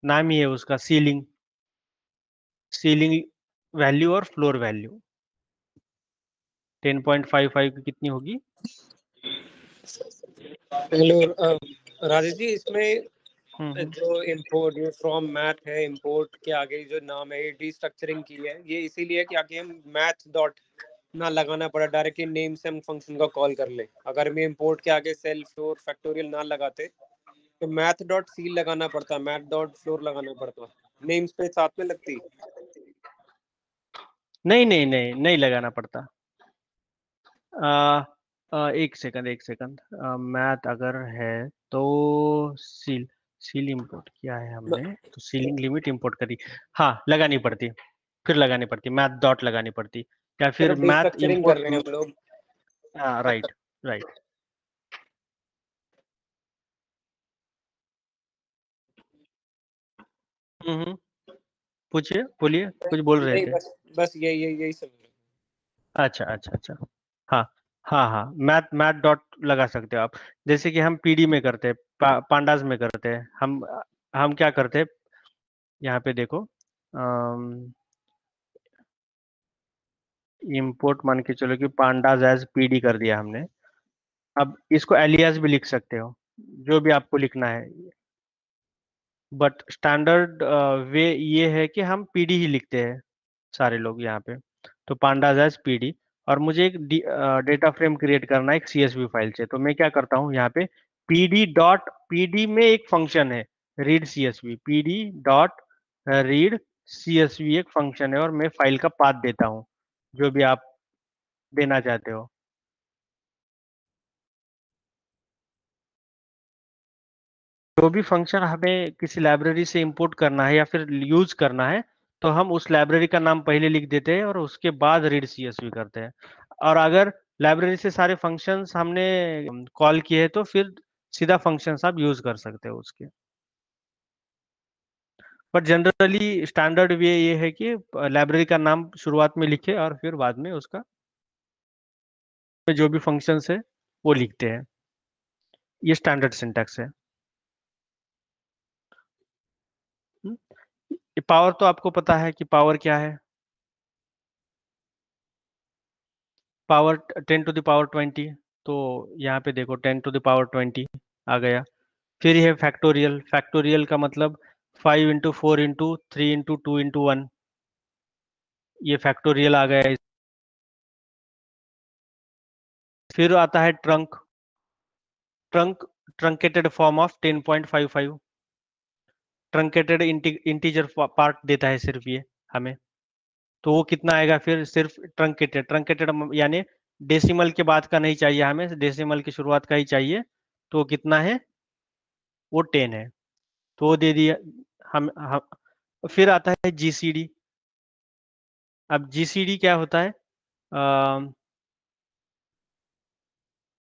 नाम ही है उसका सीलिंग वैल्यू और फ्लोर वैल्यू। 10.55 की कितनी होगी? हेलो राजेश जी, इसमें जो इंपोर्ट ये फ्रॉम मैथ है, इंपोर्ट के आगे जो नाम है डीस्ट्रक्चरिंग की है, ये इसीलिए कि आगे हम मैथ डॉट ना लगाना पड़ा, डायरेक्टली नेम से हम फंक्शन का कॉल कर ले। अगर हम इंपोर्ट के आगे सेल्फ और फैक्टोरियल ना लगाते तो मैथ डॉट सील लगाना पड़ता, मैथ डॉट फ्लोर लगाना पड़ता, नेम स्पेस साथ में लगती। नहीं लगाना पड़ता। एक सेकंड मैथ अगर है तो सील इंपोर्ट किया है हमने, तो सीलिंग लिमिट इंपोर्ट करी, हाँ लगानी पड़ती, फिर लगानी पड़ती मैथ डॉट लगानी पड़ती, या फिर मैथ इंपोर्ट कर रहे हैं हम लोग। हाँ राइट। पूछिए, बोलिए, कुछ बोल रहे थे। बस यही सब। अच्छा हाँ मैथ डॉट लगा सकते हो आप, जैसे कि हम पीडी में करते हैं, पांडास में करते हैं, हम क्या करते हैं, यहाँ पे देखो इंपोर्ट मान के चलो कि पांडास एज पीडी कर दिया हमने, अब इसको एलियास भी लिख सकते हो, जो भी आपको लिखना है, बट स्टैंडर्ड वे ये है कि हम पीडी ही लिखते हैं सारे लोग यहाँ पे। तो पांडास एज पीडी, और मुझे एक डेटा फ्रेम क्रिएट करना है एक सीएसवी फाइल से, तो मैं क्या करता हूँ यहाँ पे पीडी डॉट पीडी में एक फंक्शन है read CSV, PD dot read CSV एक फंक्शन है, और मैं फाइल का पाथ देता हूँ जो भी आप देना चाहते हो। जो भी फंक्शन हमें किसी लाइब्रेरी से इंपोर्ट करना है या फिर यूज करना है, तो हम उस लाइब्रेरी का नाम पहले लिख देते हैं और उसके बाद रीड सीएसवी करते हैं। और अगर लाइब्रेरी से सारे फंक्शंस हमने कॉल किए हैं तो फिर सीधा फंक्शंस आप यूज कर सकते हो उसके। बट जनरली स्टैंडर्ड वे ये है कि लाइब्रेरी का नाम शुरुआत में लिखे और फिर बाद में उसका जो भी फंक्शंस है वो लिखते हैं, ये स्टैंडर्ड सिंटैक्स है। पावर तो आपको पता है कि पावर क्या है, पावर 10 टू द पावर 20, तो यहाँ पे देखो 10 टू द पावर 20 आ गया। फिर ये फैक्टोरियल, फैक्टोरियल का मतलब 5 इंटू 4 इंटू 3 इंटू 2 इंटू 1, ये फैक्टोरियल आ गया। फिर आता है truncated form of 10.55, truncated integer part देता है सिर्फ ये हमें, तो वो कितना आएगा फिर, सिर्फ ट्रंकेटेड यानी डेसिमल के बाद का नहीं चाहिए हमें, डेसिमल की शुरुआत का ही चाहिए, तो कितना है वो 10 है, तो वो दे दिया हम। फिर आता है जीसीडी। अब जीसीडी क्या होता है,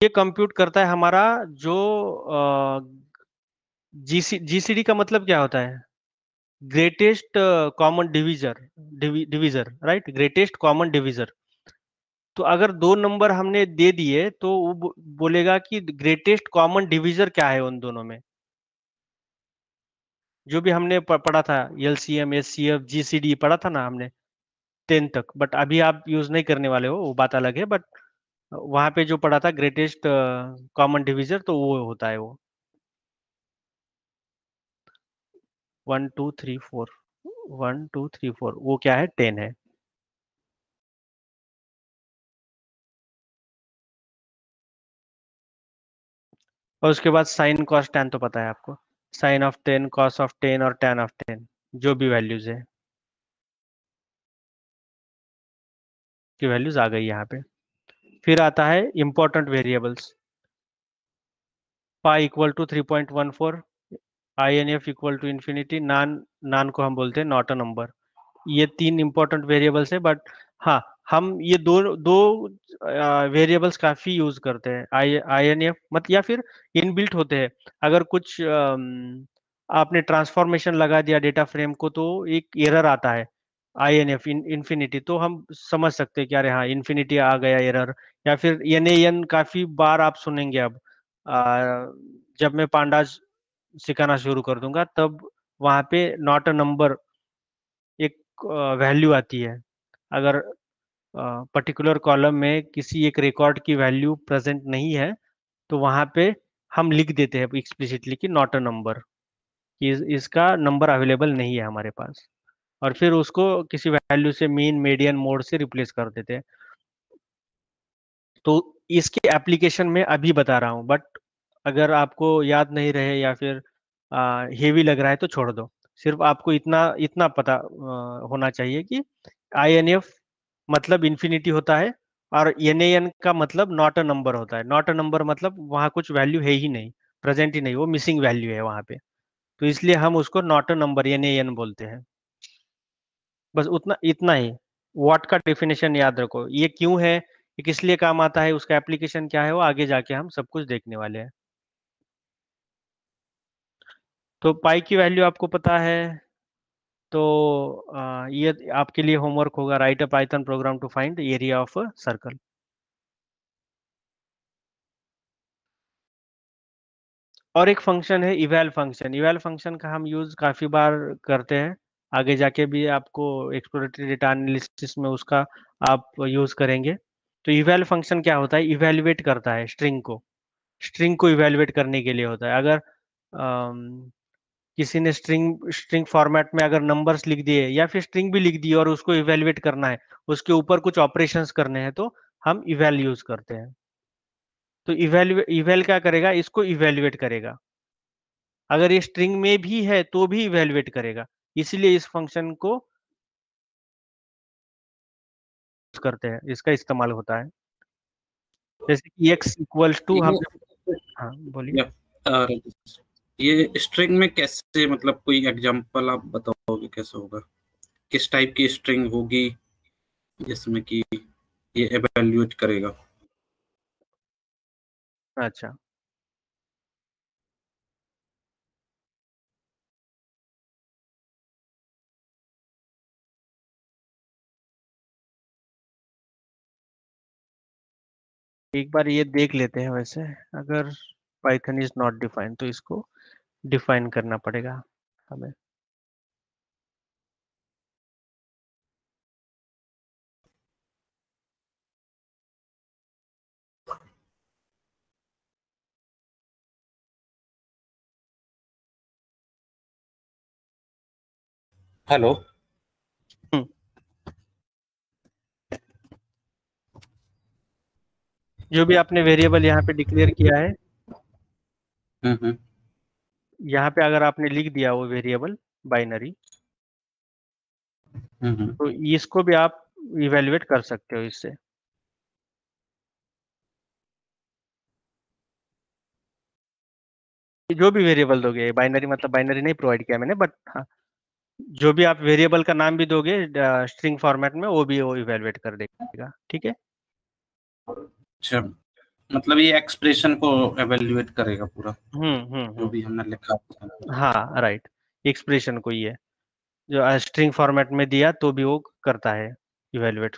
ये कंप्यूट करता है हमारा जो जीसीडी का मतलब क्या होता है, greatest common divisor, right, greatest common divisor. तो अगर दो नंबर हमने दे दिए तो वो बोलेगा कि ग्रेटेस्ट कॉमन डिविजर क्या है उन दोनों में, जो भी हमने पढ़ा था एलसीएम एचसीएफ जीसीडी पढ़ा था ना हमने 10 तक, बट अभी आप यूज नहीं करने वाले हो, वो बात अलग है, बट वहां पे जो पढ़ा था ग्रेटेस्ट कॉमन डिविजर, तो वो होता है वो 1 2 3 4 1 2 3 4, वो क्या है 10 है। और उसके बाद साइन कॉस टैन तो पता है आपको, साइन ऑफ 10 कॉस ऑफ 10 और टैन ऑफ 10 जो भी वैल्यूज है की वैल्यूज आ गई यहाँ पे। फिर आता है important variables, pi equal to 3.14, INF equal to infinity, NaN को हम बोलते हैं नॉट अ नंबर। ये तीन इंपॉर्टेंट वेरिएबल्स है, बट हाँ हम ये दो दो वेरिएबल्स काफी यूज करते हैं, INF मत या फिर इनबिल्ट होते हैं। अगर कुछ आपने ट्रांसफॉर्मेशन लगा दिया डेटा फ्रेम को तो एक एरर आता है INF इन्फिनिटी, तो हम समझ सकते हैं कि अरे हाँ इन्फिनिटी आ गया एरर। या फिर NaN काफी बार आप सुनेंगे अब, जब मैं पांडास सिखाना शुरू कर दूंगा तब वहां पे नॉट अ नंबर एक वैल्यू आती है। अगर पर्टिकुलर कॉलम में किसी एक रिकॉर्ड की वैल्यू प्रेजेंट नहीं है तो वहां पे हम लिख देते हैं एक्सप्लिसिटली कि नॉट अ नंबर, कि इसका नंबर अवेलेबल नहीं है हमारे पास, और फिर उसको किसी वैल्यू से मीन मीडियन मोड से रिप्लेस कर देते हैं। तो इसके एप्लीकेशन में अभी बता रहा हूँ, बट अगर आपको याद नहीं रहे या फिर हेवी लग रहा है तो छोड़ दो। सिर्फ आपको इतना इतना पता होना चाहिए कि INF मतलब इन्फिनिटी होता है, और NaN का मतलब नॉट अ नंबर होता है। नॉट अ नंबर मतलब वहाँ कुछ वैल्यू है ही नहीं, प्रेजेंट ही नहीं, वो मिसिंग वैल्यू है वहाँ पे, तो इसलिए हम उसको नॉट अ नंबर NaN बोलते हैं। बस उतना इतना ही। व्हाट का डेफिनेशन याद रखो, ये क्यों है, ये किस लिए काम आता है, उसका एप्लीकेशन क्या है, वो आगे जाके हम सब कुछ देखने वाले हैं। तो पाई की वैल्यू आपको पता है, तो ये आपके लिए होमवर्क होगा, write a Python program to find area of a circle. और एक फंक्शन है इवैल फंक्शन। इवैल फंक्शन का हम यूज काफी बार करते हैं, आगे जाके भी आपको एक्सप्लोरेटरी डेटा एनालिसिस में उसका आप यूज करेंगे। तो इवैल फंक्शन क्या होता है, इवैल्यूएट करता है स्ट्रिंग को इवैल्यूएट करने के लिए होता है। अगर किसी ने स्ट्रिंग फॉर्मेट में अगर नंबर्स लिख दिए या फिर स्ट्रिंग भी लिख दी और उसको इवैल्यूएट करना है, उसके ऊपर कुछ ऑपरेशंस करने हैं, तो हम इवैल यूज करते हैं। तो इवैल क्या करेगा, इसको इवैल्यूएट करेगा। अगर ये स्ट्रिंग में भी है तो भी इवैल्यूएट करेगा, इसलिए इस फंक्शन को करते हैं, इसका इस्तेमाल होता है। जैसे कि x इक्वल्स टू हम, ये हाँ बोलिए। या, अ, ये स्ट्रिंग में कैसे, मतलब कोई एग्जांपल आप बताओगे कैसे होगा, किस टाइप की स्ट्रिंग होगी जिसमें कि ये एवेल्यूएट करेगा? अच्छा, एक बार ये देख लेते हैं। वैसे अगर पाइथन इज नॉट डिफाइंड तो इसको डिफाइन करना पड़ेगा हमें। हेलो। हम्म, जो भी आपने वेरिएबल यहाँ पे डिक्लेयर किया है, हम्म। यहाँ पे अगर आपने लिख दिया वो वेरिएबल बाइनरी, हम्म। तो इसको भी आप इवेल्युएट कर सकते हो इससे। जो भी वेरिएबल दोगे, बाइनरी मतलब बाइनरी नहीं प्रोवाइड किया मैंने, बट हाँ जो भी आप वेरिएबल का नाम भी दोगे स्ट्रिंग फॉर्मेट में, वो इवेल्युएट कर देगा। ठीक है। अच्छा, मतलब ये एक्सप्रेशन को एवेल्यूएट करेगा पूरा, जो हम्म। भी हमने लिखा। हाँ राइट, एक्सप्रेशन को ही है जो स्ट्रिंग फॉर्मेट में दिया तो भी वो करता है इवेल्युएट।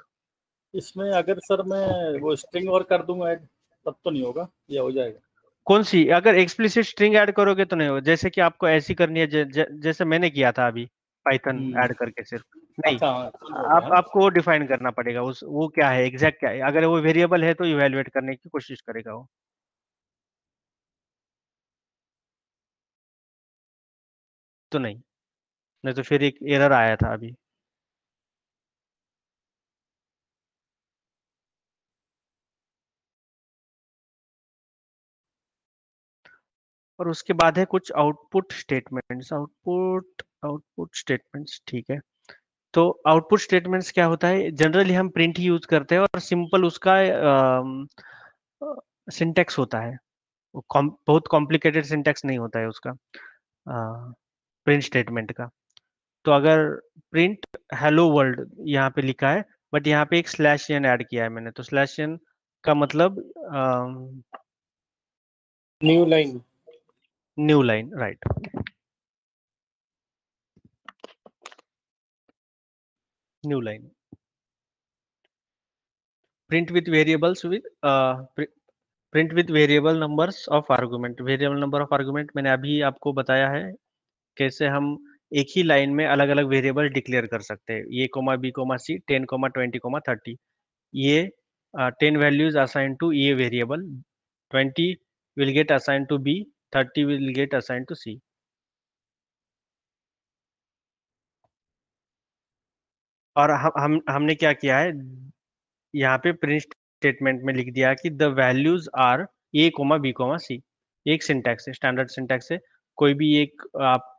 इसमें अगर सर मैं वो स्ट्रिंग और कर दूंगा ऐड तब तो नहीं होगा या हो जाएगा? कौन सी? अगर एक्सप्लिसिट स्ट्रिंग ऐड करोगे तो नहीं होगा, जैसे कि आपको ऐसी करनी है जैसे मैंने किया था अभी पाइथन ऐड करके सिर्फ नहीं। अच्छा हाँ, ठीक हो गया। आपको वो डिफाइन करना पड़ेगा, उस वो क्या है एग्जैक्ट क्या है। अगर वो वेरिएबल है तो इवेल्युएट करने की कोशिश करेगा वो। तो नहीं, नहीं तो फिर एक एरर आया था अभी। और उसके बाद है कुछ आउटपुट स्टेटमेंट्स। आउटपुट स्टेटमेंट्स, ठीक है। तो आउटपुट स्टेटमेंट्स क्या होता है, जनरली हम प्रिंट ही यूज करते हैं और सिंपल उसका सिंटेक्स होता है। बहुत कॉम्प्लिकेटेड सिंटेक्स नहीं होता है उसका प्रिंट स्टेटमेंट का। तो अगर प्रिंट हेलो वर्ल्ड यहाँ पे लिखा है, बट यहाँ पे एक स्लैश एन ऐड किया है मैंने, तो स्लैश एन का मतलब new line. New line, right. New line. Print with variables with print with variable numbers of argument. Variable number of argument मैंने अभी आपको बताया है कैसे हम एक ही लाइन में अलग अलग वेरिएबल डिक्लेयर कर सकते हैं। A comma B comma C 10 comma 20 comma 30। ये 10 values assign to A variable, 20 will get assign to B, 30 will get assign to C. और हमने क्या किया है यहाँ पे प्रिंट स्टेटमेंट में लिख दिया कि the values are A comma B comma C. एक सिंटैक्स है, स्टैंडर्ड सिंटैक्स है। कोई भी एक आप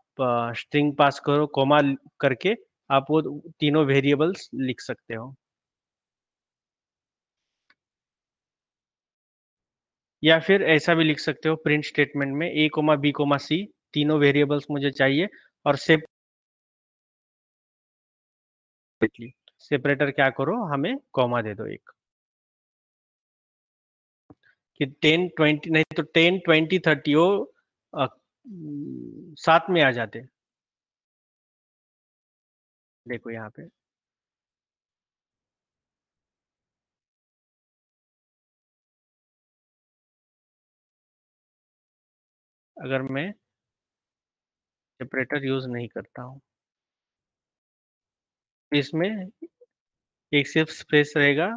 स्ट्रिंग पास करो कोमा करके, आप वो तीनों वेरिएबल्स लिख सकते हो। या फिर ऐसा भी लिख सकते हो प्रिंट स्टेटमेंट में ए कोमा बी कोमा सी तीनों वेरिएबल्स मुझे चाहिए, और सेपरेटर क्या करो, हमें कॉमा दे दो एक, कि 10 20 नहीं तो 10 20 30 वो साथ में आ जाते। देखो यहाँ पे अगर मैं सेपरेटर यूज नहीं करता हूँ, इसमें एक सिर्फ स्पेस रहेगा।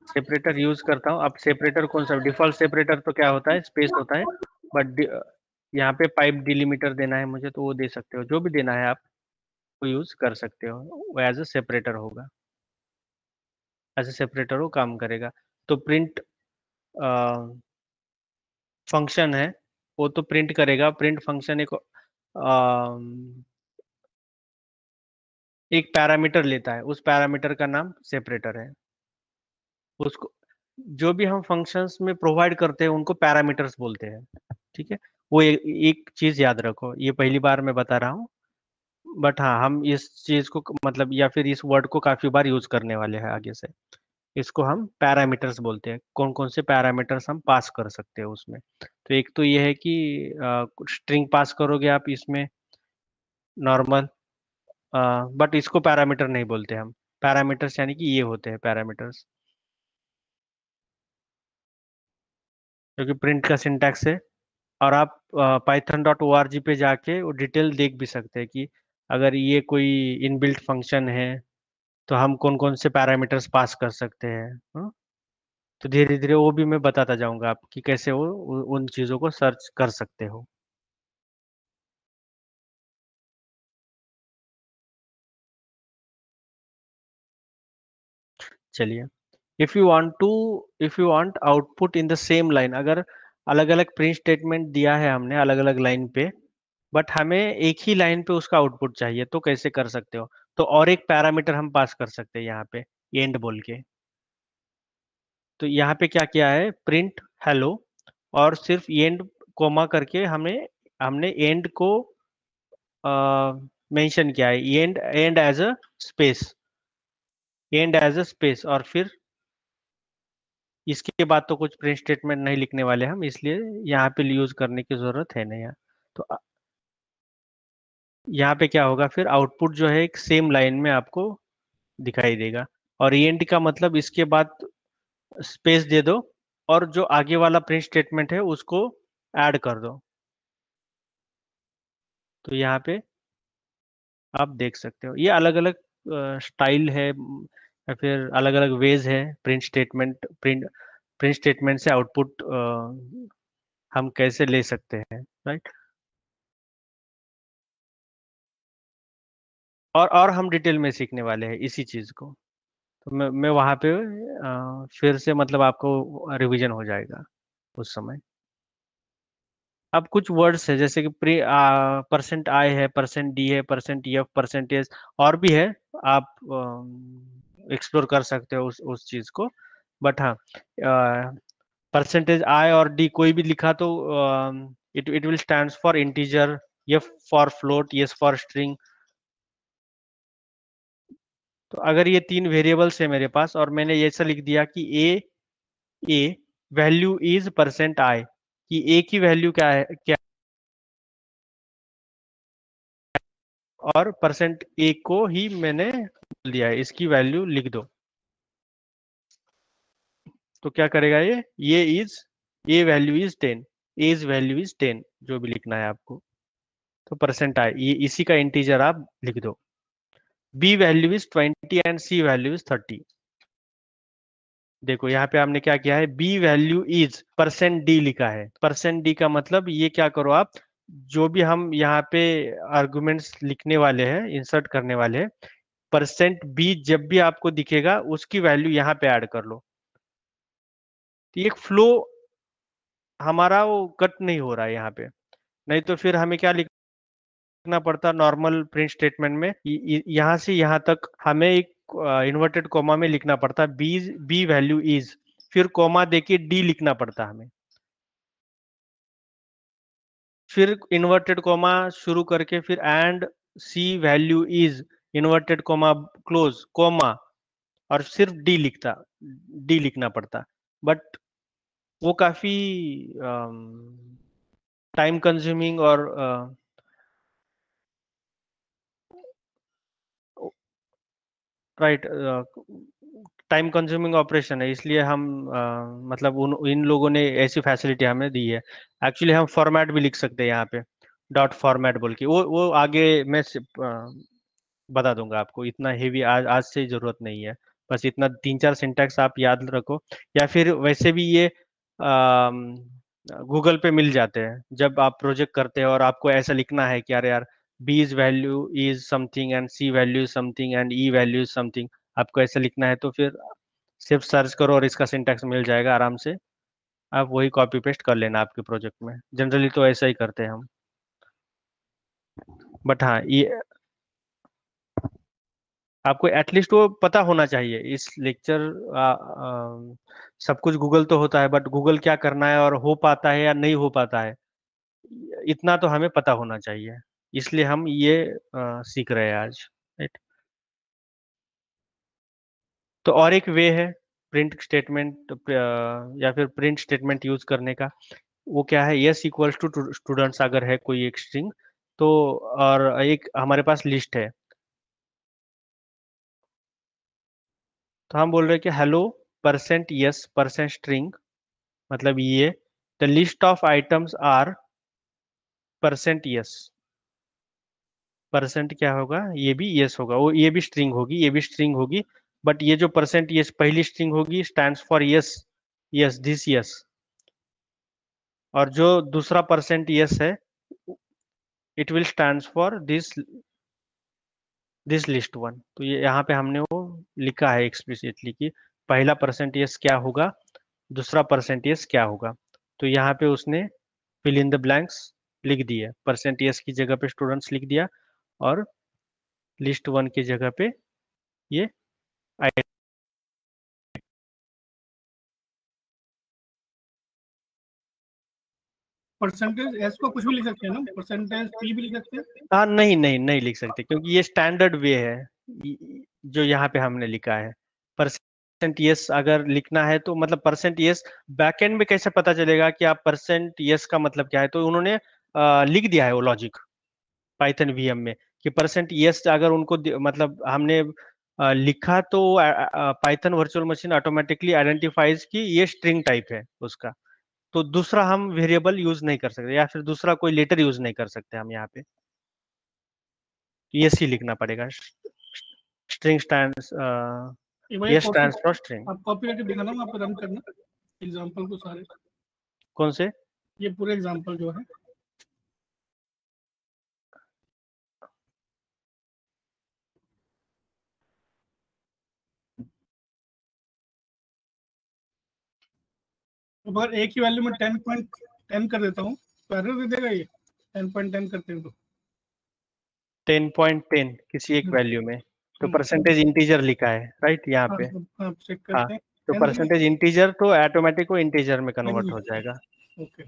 सेपरेटर यूज करता हूँ। अब सेपरेटर कौन सा, डिफॉल्ट सेपरेटर तो क्या होता है, स्पेस होता है। बट यहाँ पे पाइप डिलिमीटर देना है मुझे, तो वो दे सकते हो, जो भी देना है आप वो यूज कर सकते हो। वो एज ए सेपरेटर होगा, एज ए सेपरेटर वो काम करेगा। तो प्रिंट फंक्शन है, वो तो प्रिंट करेगा। प्रिंट फंक्शन एक पैरामीटर लेता है, उस पैरामीटर का नाम सेपरेटर है। उसको जो भी हम फंक्शंस में प्रोवाइड करते हैं उनको पैरामीटर्स बोलते हैं, ठीक है। वो एक चीज याद रखो, ये पहली बार मैं बता रहा हूँ, बट हाँ हम इस चीज को मतलब या फिर इस वर्ड को काफी बार यूज करने वाले हैं आगे से। इसको हम पैरामीटर्स बोलते हैं। कौन कौन से पैरामीटर्स हम पास कर सकते हैं उसमें, तो एक तो ये है कि स्ट्रिंग पास करोगे आप इसमें नॉर्मल, बट इसको पैरामीटर नहीं बोलते हम। पैरामीटर्स यानी कि ये होते हैं पैरामीटर्स, क्योंकि प्रिंट का सिंटैक्स है। और आप python.org पे जाके वो डिटेल देख भी सकते हैं कि अगर ये कोई इनबिल्ट फंक्शन है तो हम कौन कौन से पैरामीटर्स पास कर सकते हैं। तो धीरे धीरे वो भी मैं बताता जाऊंगा आप कि कैसे वो उन चीज़ों को सर्च कर सकते हो। चलिए, if you want output in the same line, अगर अलग अलग प्रिंट स्टेटमेंट दिया है हमने अलग अलग लाइन पे, बट हमें एक ही लाइन पे उसका आउटपुट चाहिए, तो कैसे कर सकते हो। तो और एक पैरामीटर हम पास कर सकते हैं यहाँ पे एंड बोल के। तो यहाँ पे क्या किया है, प्रिंट हेलो और सिर्फ एंड कोमा करके हमने एंड को मेंशन किया है, end as a space, end as a space. और फिर इसके बाद तो कुछ प्रिंट स्टेटमेंट नहीं लिखने वाले हम, इसलिए यहाँ पे यूज करने की जरूरत है नहीं। तो यहाँ पे क्या होगा, फिर आउटपुट जो है एक सेम लाइन में आपको दिखाई देगा। और END का मतलब इसके बाद स्पेस दे दो और जो आगे वाला प्रिंट स्टेटमेंट है उसको ऐड कर दो। तो यहाँ पे आप देख सकते हो ये अलग अलग स्टाइल है या फिर अलग अलग वेज है प्रिंट स्टेटमेंट से आउटपुट हम कैसे ले सकते हैं, राइट। और हम डिटेल में सीखने वाले हैं इसी चीज को। तो मैं वहां पे फिर से मतलब आपको रिवीजन हो जाएगा उस समय। अब कुछ वर्ड्स है जैसे कि %i है, %d है, %f, %s और भी है, आप एक्सप्लोर कर सकते हो उस चीज को। बट हाँ, %i और d कोई भी लिखा तो it will stands for integer, f for float, s for string. तो अगर ये 3 वेरिएबल्स है मेरे पास और मैंने ऐसा लिख दिया कि a वैल्यू इज %i, कि a की वैल्यू क्या है और %a को ही मैंने बोल दिया है, इसकी वैल्यू लिख दो। तो क्या करेगा ये is a value is 10, as value is 10, जो भी लिखना है आपको। तो %i ये इसी का इंटीजर आप लिख दो। b value is 20 and c value is 30। देखो यहाँ पे हमने क्या किया है, b वैल्यू इज %d लिखा है। %d का मतलब ये क्या करो आप, जो भी हम यहाँ पे आर्गुमेंट्स लिखने वाले हैं, इंसर्ट करने वाले हैं, %b जब भी आपको दिखेगा उसकी वैल्यू यहाँ पे ऐड कर लो। तो एक फ्लो हमारा वो कट नहीं हो रहा है यहाँ पे, नहीं तो फिर हमें क्या लिखना पड़ता नॉर्मल प्रिंट स्टेटमेंट में, यहाँ से यहाँ तक हमें एक इन्वर्टेड कोमा में लिखना पड़ता b वैल्यू इज, फिर कोमा देके d लिखना पड़ता हमें, फिर इन्वर्टेड कोमा शुरू करके फिर end c value is inverted comma close comma और सिर्फ d लिखना पड़ता। बट वो काफी टाइम कंज्यूमिंग और राइट टाइम कंज्यूमिंग ऑपरेशन है, इसलिए हम मतलब इन लोगों ने ऐसी फैसिलिटी हमें दी है। एक्चुअली हम फॉर्मेट भी लिख सकते हैं यहाँ पे, डॉट फॉर्मेट बोल के, वो आगे मैं बता दूंगा आपको, इतना हेवी आज से जरूरत नहीं है। बस इतना 3-4 सिंटैक्स आप याद रखो, या फिर वैसे भी ये गूगल पे मिल जाते हैं। जब आप प्रोजेक्ट करते हैं और आपको ऐसा लिखना है कि अरे यार b's value is something and c value is something and e value is something, आपको ऐसा लिखना है तो फिर सिर्फ सर्च करो और इसका सिंटैक्स मिल जाएगा आराम से, आप वही कॉपी पेस्ट कर लेना आपके प्रोजेक्ट में। जनरली तो ऐसा ही करते हैं हम। बट हाँ, ये आपको एटलीस्ट वो पता होना चाहिए। इस लेक्चर सब कुछ गूगल तो होता है, बट गूगल क्या करना है और हो पाता है या नहीं हो पाता है, इतना तो हमें पता होना चाहिए, इसलिए हम ये सीख रहे हैं आज, राइट। तो और एक वे है प्रिंट स्टेटमेंट या फिर प्रिंट स्टेटमेंट यूज करने का, वो क्या है, यस इक्वल्स टू स्टूडेंट्स अगर है कोई एक स्ट्रिंग तो, और एक हमारे पास लिस्ट है, तो हम बोल रहे हैं कि हेलो %yes %string, मतलब ये the list of items are %yes, percent क्या होगा, ये भी यस होगा, वो ये भी स्ट्रिंग होगी, ये भी स्ट्रिंग होगी, बट ये जो %yes पहली स्ट्रिंग होगी stands for yes, yes this yes, और जो दूसरा %yes है it will stands for this list one. तो ये यहाँ पे हमने वो लिखा है एक्सप्लिसिटली कि पहला %yes क्या होगा, दूसरा %yes क्या होगा। तो यहाँ पे उसने फिल इन द ब्लैंक्स लिख दिए, %yes की जगह पे स्टूडेंट्स लिख दिया और लिस्ट वन की जगह पे ये %s को कुछ भी लिख सकते हैं ना, %p भी लिख सकते हैं। हाँ, नहीं लिख सकते, क्योंकि ये स्टैंडर्ड वे है जो यहाँ पे हमने लिखा है। %yes अगर लिखना है तो मतलब %yes बैकएंड में कैसे पता चलेगा कि आप %yes का मतलब क्या है, तो उन्होंने लिख दिया है वो लॉजिक पाइथन वीएम में कि %yes अगर उनको मतलब हमने लिखा तो Python virtual machine automatically identifies कि ये स्ट्रिंग टाइप है उसका, तो दूसरा हम वेरिएबल यूज नहीं कर सकते, या फिर दूसरा कोई लेटर यूज नहीं कर सकते हम यहाँ पे, ये सी लिखना पड़ेगा। स्ट्रिंग स्टैंड्स, एक बार ये कॉपी, स्टैंड्स फॉर स्ट्रिंग। आप कॉपी करके दिखाना, वहाँ पे रन करना एग्जांपल को सारे, कौन से? ये पूरे एग्जांपल जो है। अगर एक ही वैल्यू में 10.10 कर देता हूँ तो एरर दे देगा ये 10.10 करते हैं तो? 10.10 किसी एक वैल्यू में, तो परसेंटेज इंटीजर लिखा है राइट यहाँ पे। हाँ चेक हाँ, करते हैं। तो परसेंटेज इंटीजर तो ऑटोमेटिक वो इंटीजर में कन्वर्ट हो जाएगा। ओके,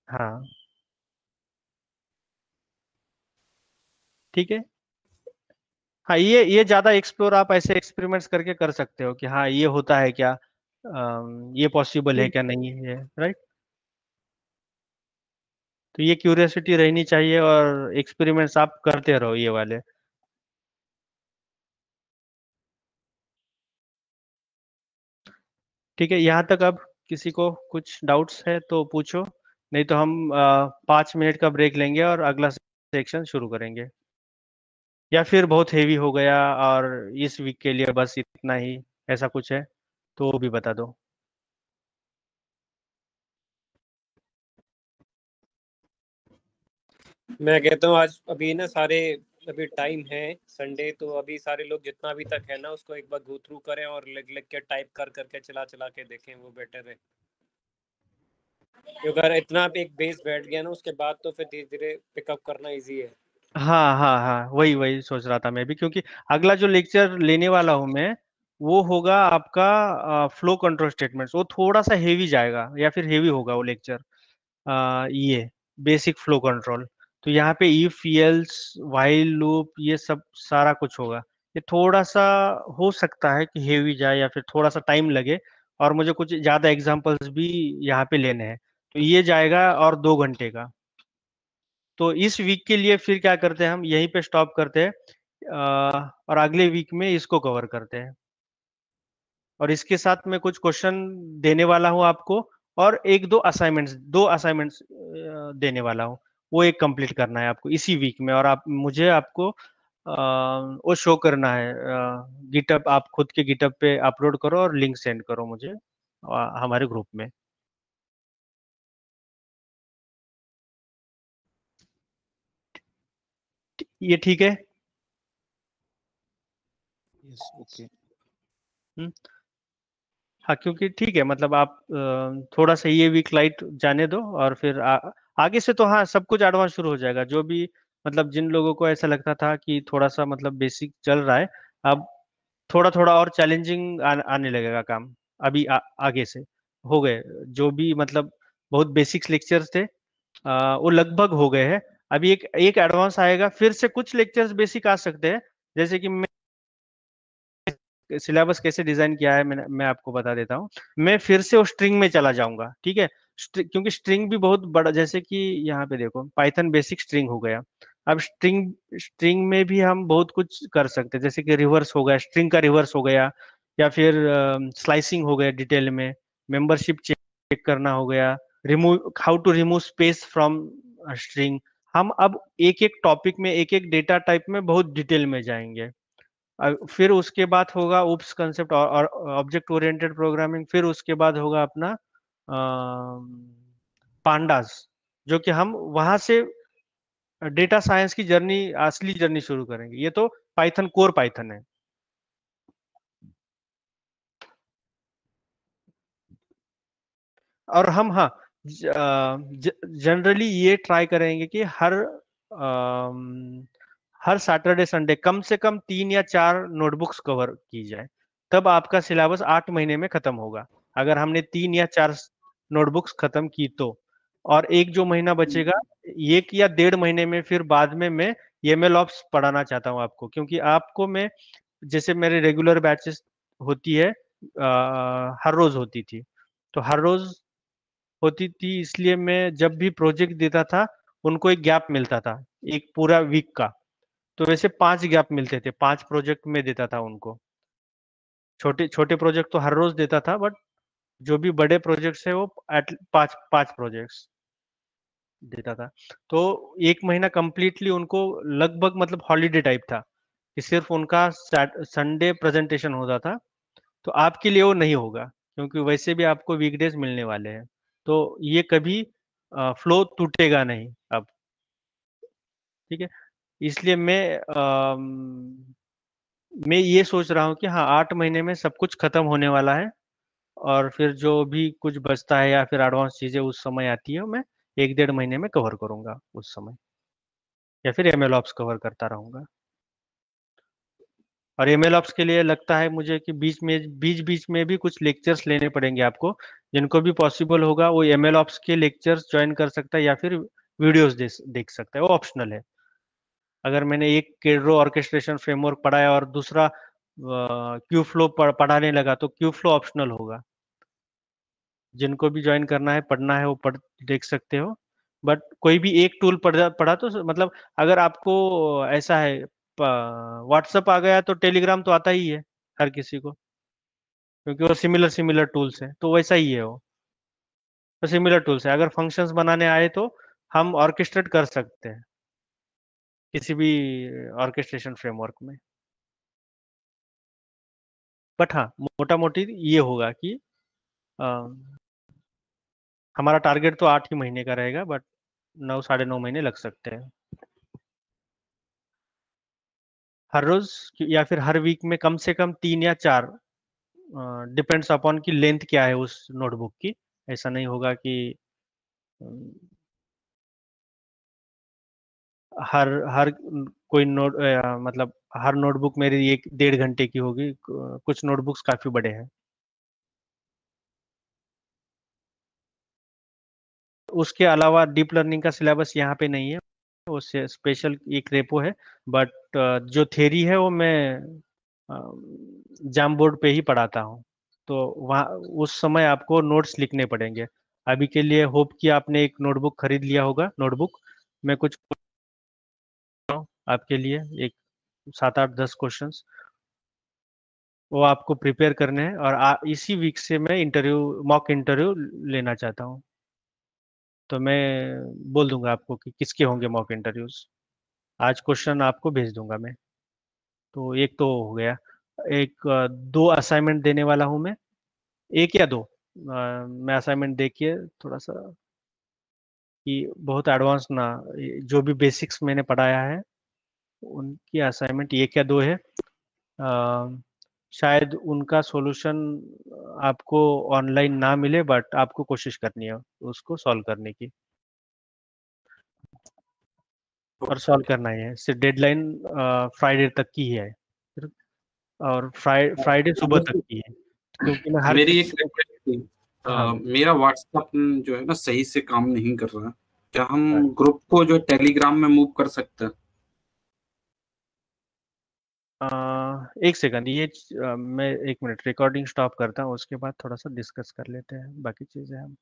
हाँ ठीक है। हाँ, ये ज्यादा एक्सप्लोर आप ऐसे एक्सपेरिमेंट्स करके कर सकते हो कि हाँ ये होता है क्या, ये पॉसिबल है क्या, नहीं है, राइट। तो ये क्यूरियोसिटी रहनी चाहिए और एक्सपेरिमेंट्स आप करते रहो ये वाले। ठीक है, यहाँ तक अब किसी को कुछ डाउट्स है तो पूछो, नहीं तो हम 5 मिनट का ब्रेक लेंगे और अगला सेक्शन शुरू करेंगे, या फिर बहुत हेवी हो गया और इस वीक के लिए बस इतना ही, ऐसा कुछ है तो वो भी बता दो। मैं कहता हूँ आज अभी ना सारे, अभी टाइम है संडे, तो अभी सारे लोग जितना अभी तक है ना उसको एक बार गो थ्रू करें और लिख लिख के टाइप कर करके चला चला के देखें, वो बेटर है। क्योंकि अगर इतना एक बेस बैठ गया ना उसके बाद तो फिर धीरे धीरे पिकअप करना इजी है। हाँ हाँ हाँ, वही वही सोच रहा था मैं भी, क्योंकि अगला जो लेक्चर लेने वाला हूँ मैं वो होगा आपका फ्लो कंट्रोल स्टेटमेंट्स, वो थोड़ा सा हेवी जाएगा या फिर हेवी होगा वो लेक्चर, ये बेसिक फ्लो कंट्रोल। तो यहाँ पे इफ एल्स व्हाइल लूप ये सब सारा कुछ होगा, ये थोड़ा सा हो सकता है कि हेवी जाए या फिर थोड़ा सा टाइम लगे, और मुझे कुछ ज्यादा एग्जांपल्स भी यहाँ पे लेने हैं, तो ये जाएगा और 2 घंटे का। तो इस वीक के लिए फिर क्या करते हैं, हम यहीं पे स्टॉप करते हैं, और अगले वीक में इसको कवर करते हैं, और इसके साथ में कुछ क्वेश्चन देने वाला हूँ आपको, और एक दो असाइनमेंट्स देने वाला हूँ, वो एक कंप्लीट करना है आपको इसी वीक में, और आप मुझे आपको वो शो करना है, गिटअप, आप खुद के गिटअप पे अपलोड करो और लिंक सेंड करो मुझे हमारे ग्रुप में। ये ठीक है? Yes okay. हाँ, क्योंकि ठीक है, मतलब आप थोड़ा सा ये वीक लाइट जाने दो, और फिर आगे से तो हाँ सब कुछ एडवांस शुरू हो जाएगा, जो भी मतलब जिन लोगों को ऐसा लगता था कि थोड़ा सा मतलब बेसिक चल रहा है, अब थोड़ा थोड़ा और चैलेंजिंग आने लगेगा काम। अभी आगे से हो गए जो भी मतलब बहुत बेसिक्स लेक्चर्स थे, वो लगभग हो गए हैं। अभी एक एक एडवांस आएगा, फिर से कुछ लेक्चर्स बेसिक आ सकते हैं, जैसे कि सिलेबस कैसे डिजाइन किया है मैं आपको बता देता हूँ। मैं फिर से वो स्ट्रिंग में चला जाऊंगा, ठीक है, क्योंकि स्ट्रिंग भी बहुत बड़ा, जैसे कि यहाँ पे देखो पाइथन बेसिक स्ट्रिंग हो गया, अब स्ट्रिंग स्ट्रिंग में भी हम बहुत कुछ कर सकते हैं, जैसे कि रिवर्स हो गया, स्ट्रिंग का रिवर्स हो गया, या फिर स्लाइसिंग हो गया डिटेल में, मेंबरशिप चेक करना हो गया, remove, how to remove space from string. हम अब एक एक टॉपिक में, एक एक डेटा टाइप में बहुत डिटेल में जाएंगे। फिर उसके बाद होगा उप्स कंसेप्ट और ऑब्जेक्ट ओरिएंटेड प्रोग्रामिंग, फिर उसके बाद होगा अपना पांडास, जो कि हम वहां से डेटा साइंस की जर्नी, असली जर्नी शुरू करेंगे। ये तो पाइथन, कोर पाइथन है। और हम हाँ जनरली ये ट्राई करेंगे कि हर सैटरडे संडे कम से कम 3 या 4 नोटबुक्स कवर की जाए, तब आपका सिलेबस 8 महीने में खत्म होगा, अगर हमने 3 या 4 नोटबुक्स खत्म की तो। और एक जो महीना बचेगा, 1 या 1.5 महीने में फिर बाद में मैं एमएल ऑप्स पढ़ाना चाहता हूँ आपको, क्योंकि आपको मैं, जैसे मेरे रेगुलर बैचेस होती है, हर रोज होती थी, तो हर रोज होती थी, इसलिए मैं जब भी प्रोजेक्ट देता था उनको एक गैप मिलता था, एक पूरा वीक का, तो वैसे 5 गैप मिलते थे, 5 प्रोजेक्ट में देता था उनको। छोटे छोटे प्रोजेक्ट तो हर रोज देता था, बट जो भी बड़े प्रोजेक्ट्स है वो पांच प्रोजेक्ट्स देता था। तो 1 महीना कंप्लीटली उनको लगभग मतलब हॉलीडे टाइप था कि सिर्फ उनका संडे प्रेजेंटेशन होता था। तो आपके लिए वो नहीं होगा, क्योंकि वैसे भी आपको वीकडेज मिलने वाले हैं, तो ये कभी फ्लो टूटेगा नहीं अब। ठीक है, इसलिए मैं ये सोच रहा हूँ कि हाँ 8 महीने में सब कुछ खत्म होने वाला है, और फिर जो भी कुछ बचता है या फिर एडवांस चीजें उस समय आती है, मैं 1-1.5 महीने में कवर करूंगा उस समय, या फिर एमएल ऑप्स कवर करता रहूंगा। और एमएल ऑप्स के लिए लगता है मुझे कि बीच में भी कुछ लेक्चर्स लेने पड़ेंगे आपको। जिनको भी पॉसिबल होगा वो एमएल ऑप्स के लेक्चर्स ज्वाइन कर सकता है, या फिर वीडियोस देख सकता है, वो ऑप्शनल है। अगर मैंने एक केड्रो ऑर्केस्ट्रेशन फ्रेमवर्क पढ़ा है और दूसरा क्यू फ्लो पढ़ाने लगा, तो क्यू फ्लो ऑप्शनल होगा। जिनको भी ज्वाइन करना है, पढ़ना है, वो देख सकते हो। बट कोई भी एक टूल पढ़ा तो मतलब अगर आपको ऐसा है, व्हाट्सएप आ गया तो टेलीग्राम तो आता ही है हर किसी को, क्योंकि वो सिमिलर टूल्स है, तो वैसा ही है वो। तो सिमिलर टूल्स है, अगर फंक्शंस बनाने आए तो हम ऑर्केस्ट्रेट कर सकते हैं किसी भी ऑर्केस्ट्रेशन फ्रेमवर्क में। बट हाँ, मोटा मोटी ये होगा कि हमारा टारगेट तो 8 ही महीने का रहेगा, बट 9-9.5 महीने लग सकते हैं। हर रोज या फिर हर वीक में कम से कम 3 या 4, डिपेंड्स अपॉन की लेंथ क्या है उस नोटबुक की। ऐसा नहीं होगा कि हर हर कोई मतलब हर नोटबुक मेरी 1-1.5 घंटे की होगी। कुछ नोटबुक्स काफी बड़े हैं। उसके अलावा डीप लर्निंग का सिलेबस यहाँ पे नहीं है, वो स्पेशल एक रेपो है। बट जो थ्योरी है वो मैं जाम बोर्ड पे ही पढ़ाता हूँ, तो वहाँ उस समय आपको नोट्स लिखने पड़ेंगे। अभी के लिए होप कि आपने एक नोटबुक खरीद लिया होगा। नोटबुक मैं कुछ आपके लिए एक 7-8-10 क्वेश्चंस वो आपको प्रिपेयर करने हैं, और इसी वीक से मैं मॉक इंटरव्यू लेना चाहता हूँ। तो मैं बोल दूंगा आपको कि किसके होंगे मॉक इंटरव्यूज। आज क्वेश्चन आपको भेज दूंगा मैं। तो एक तो हो गया। एक 2 असाइनमेंट देने वाला हूँ मैं, 1 या 2। मैं असाइनमेंट देखिए थोड़ा सा कि बहुत एडवांस ना, जो भी बेसिक्स मैंने पढ़ाया है उनकी असाइनमेंट 1 या 2 है। शायद उनका सॉल्यूशन आपको ऑनलाइन ना मिले, बट आपको कोशिश करनी है उसको सॉल्व करने की, और सॉल्व करना ही है। सिर्फ डेडलाइन फ्राइडे तक की है, और फ्राइडे सुबह तक की है, क्योंकि मैं हर मेरी एक रिक्वेस्ट थी। हाँ मेरा व्हाट्सएप जो है ना सही से काम नहीं कर रहा। क्या हम ग्रुप को जो टेलीग्राम में मूव कर सकते हैं? 1 सेकंड, ये मैं 1 मिनट रिकॉर्डिंग स्टॉप करता हूँ, उसके बाद थोड़ा सा डिस्कस कर लेते हैं बाकी चीजें हम।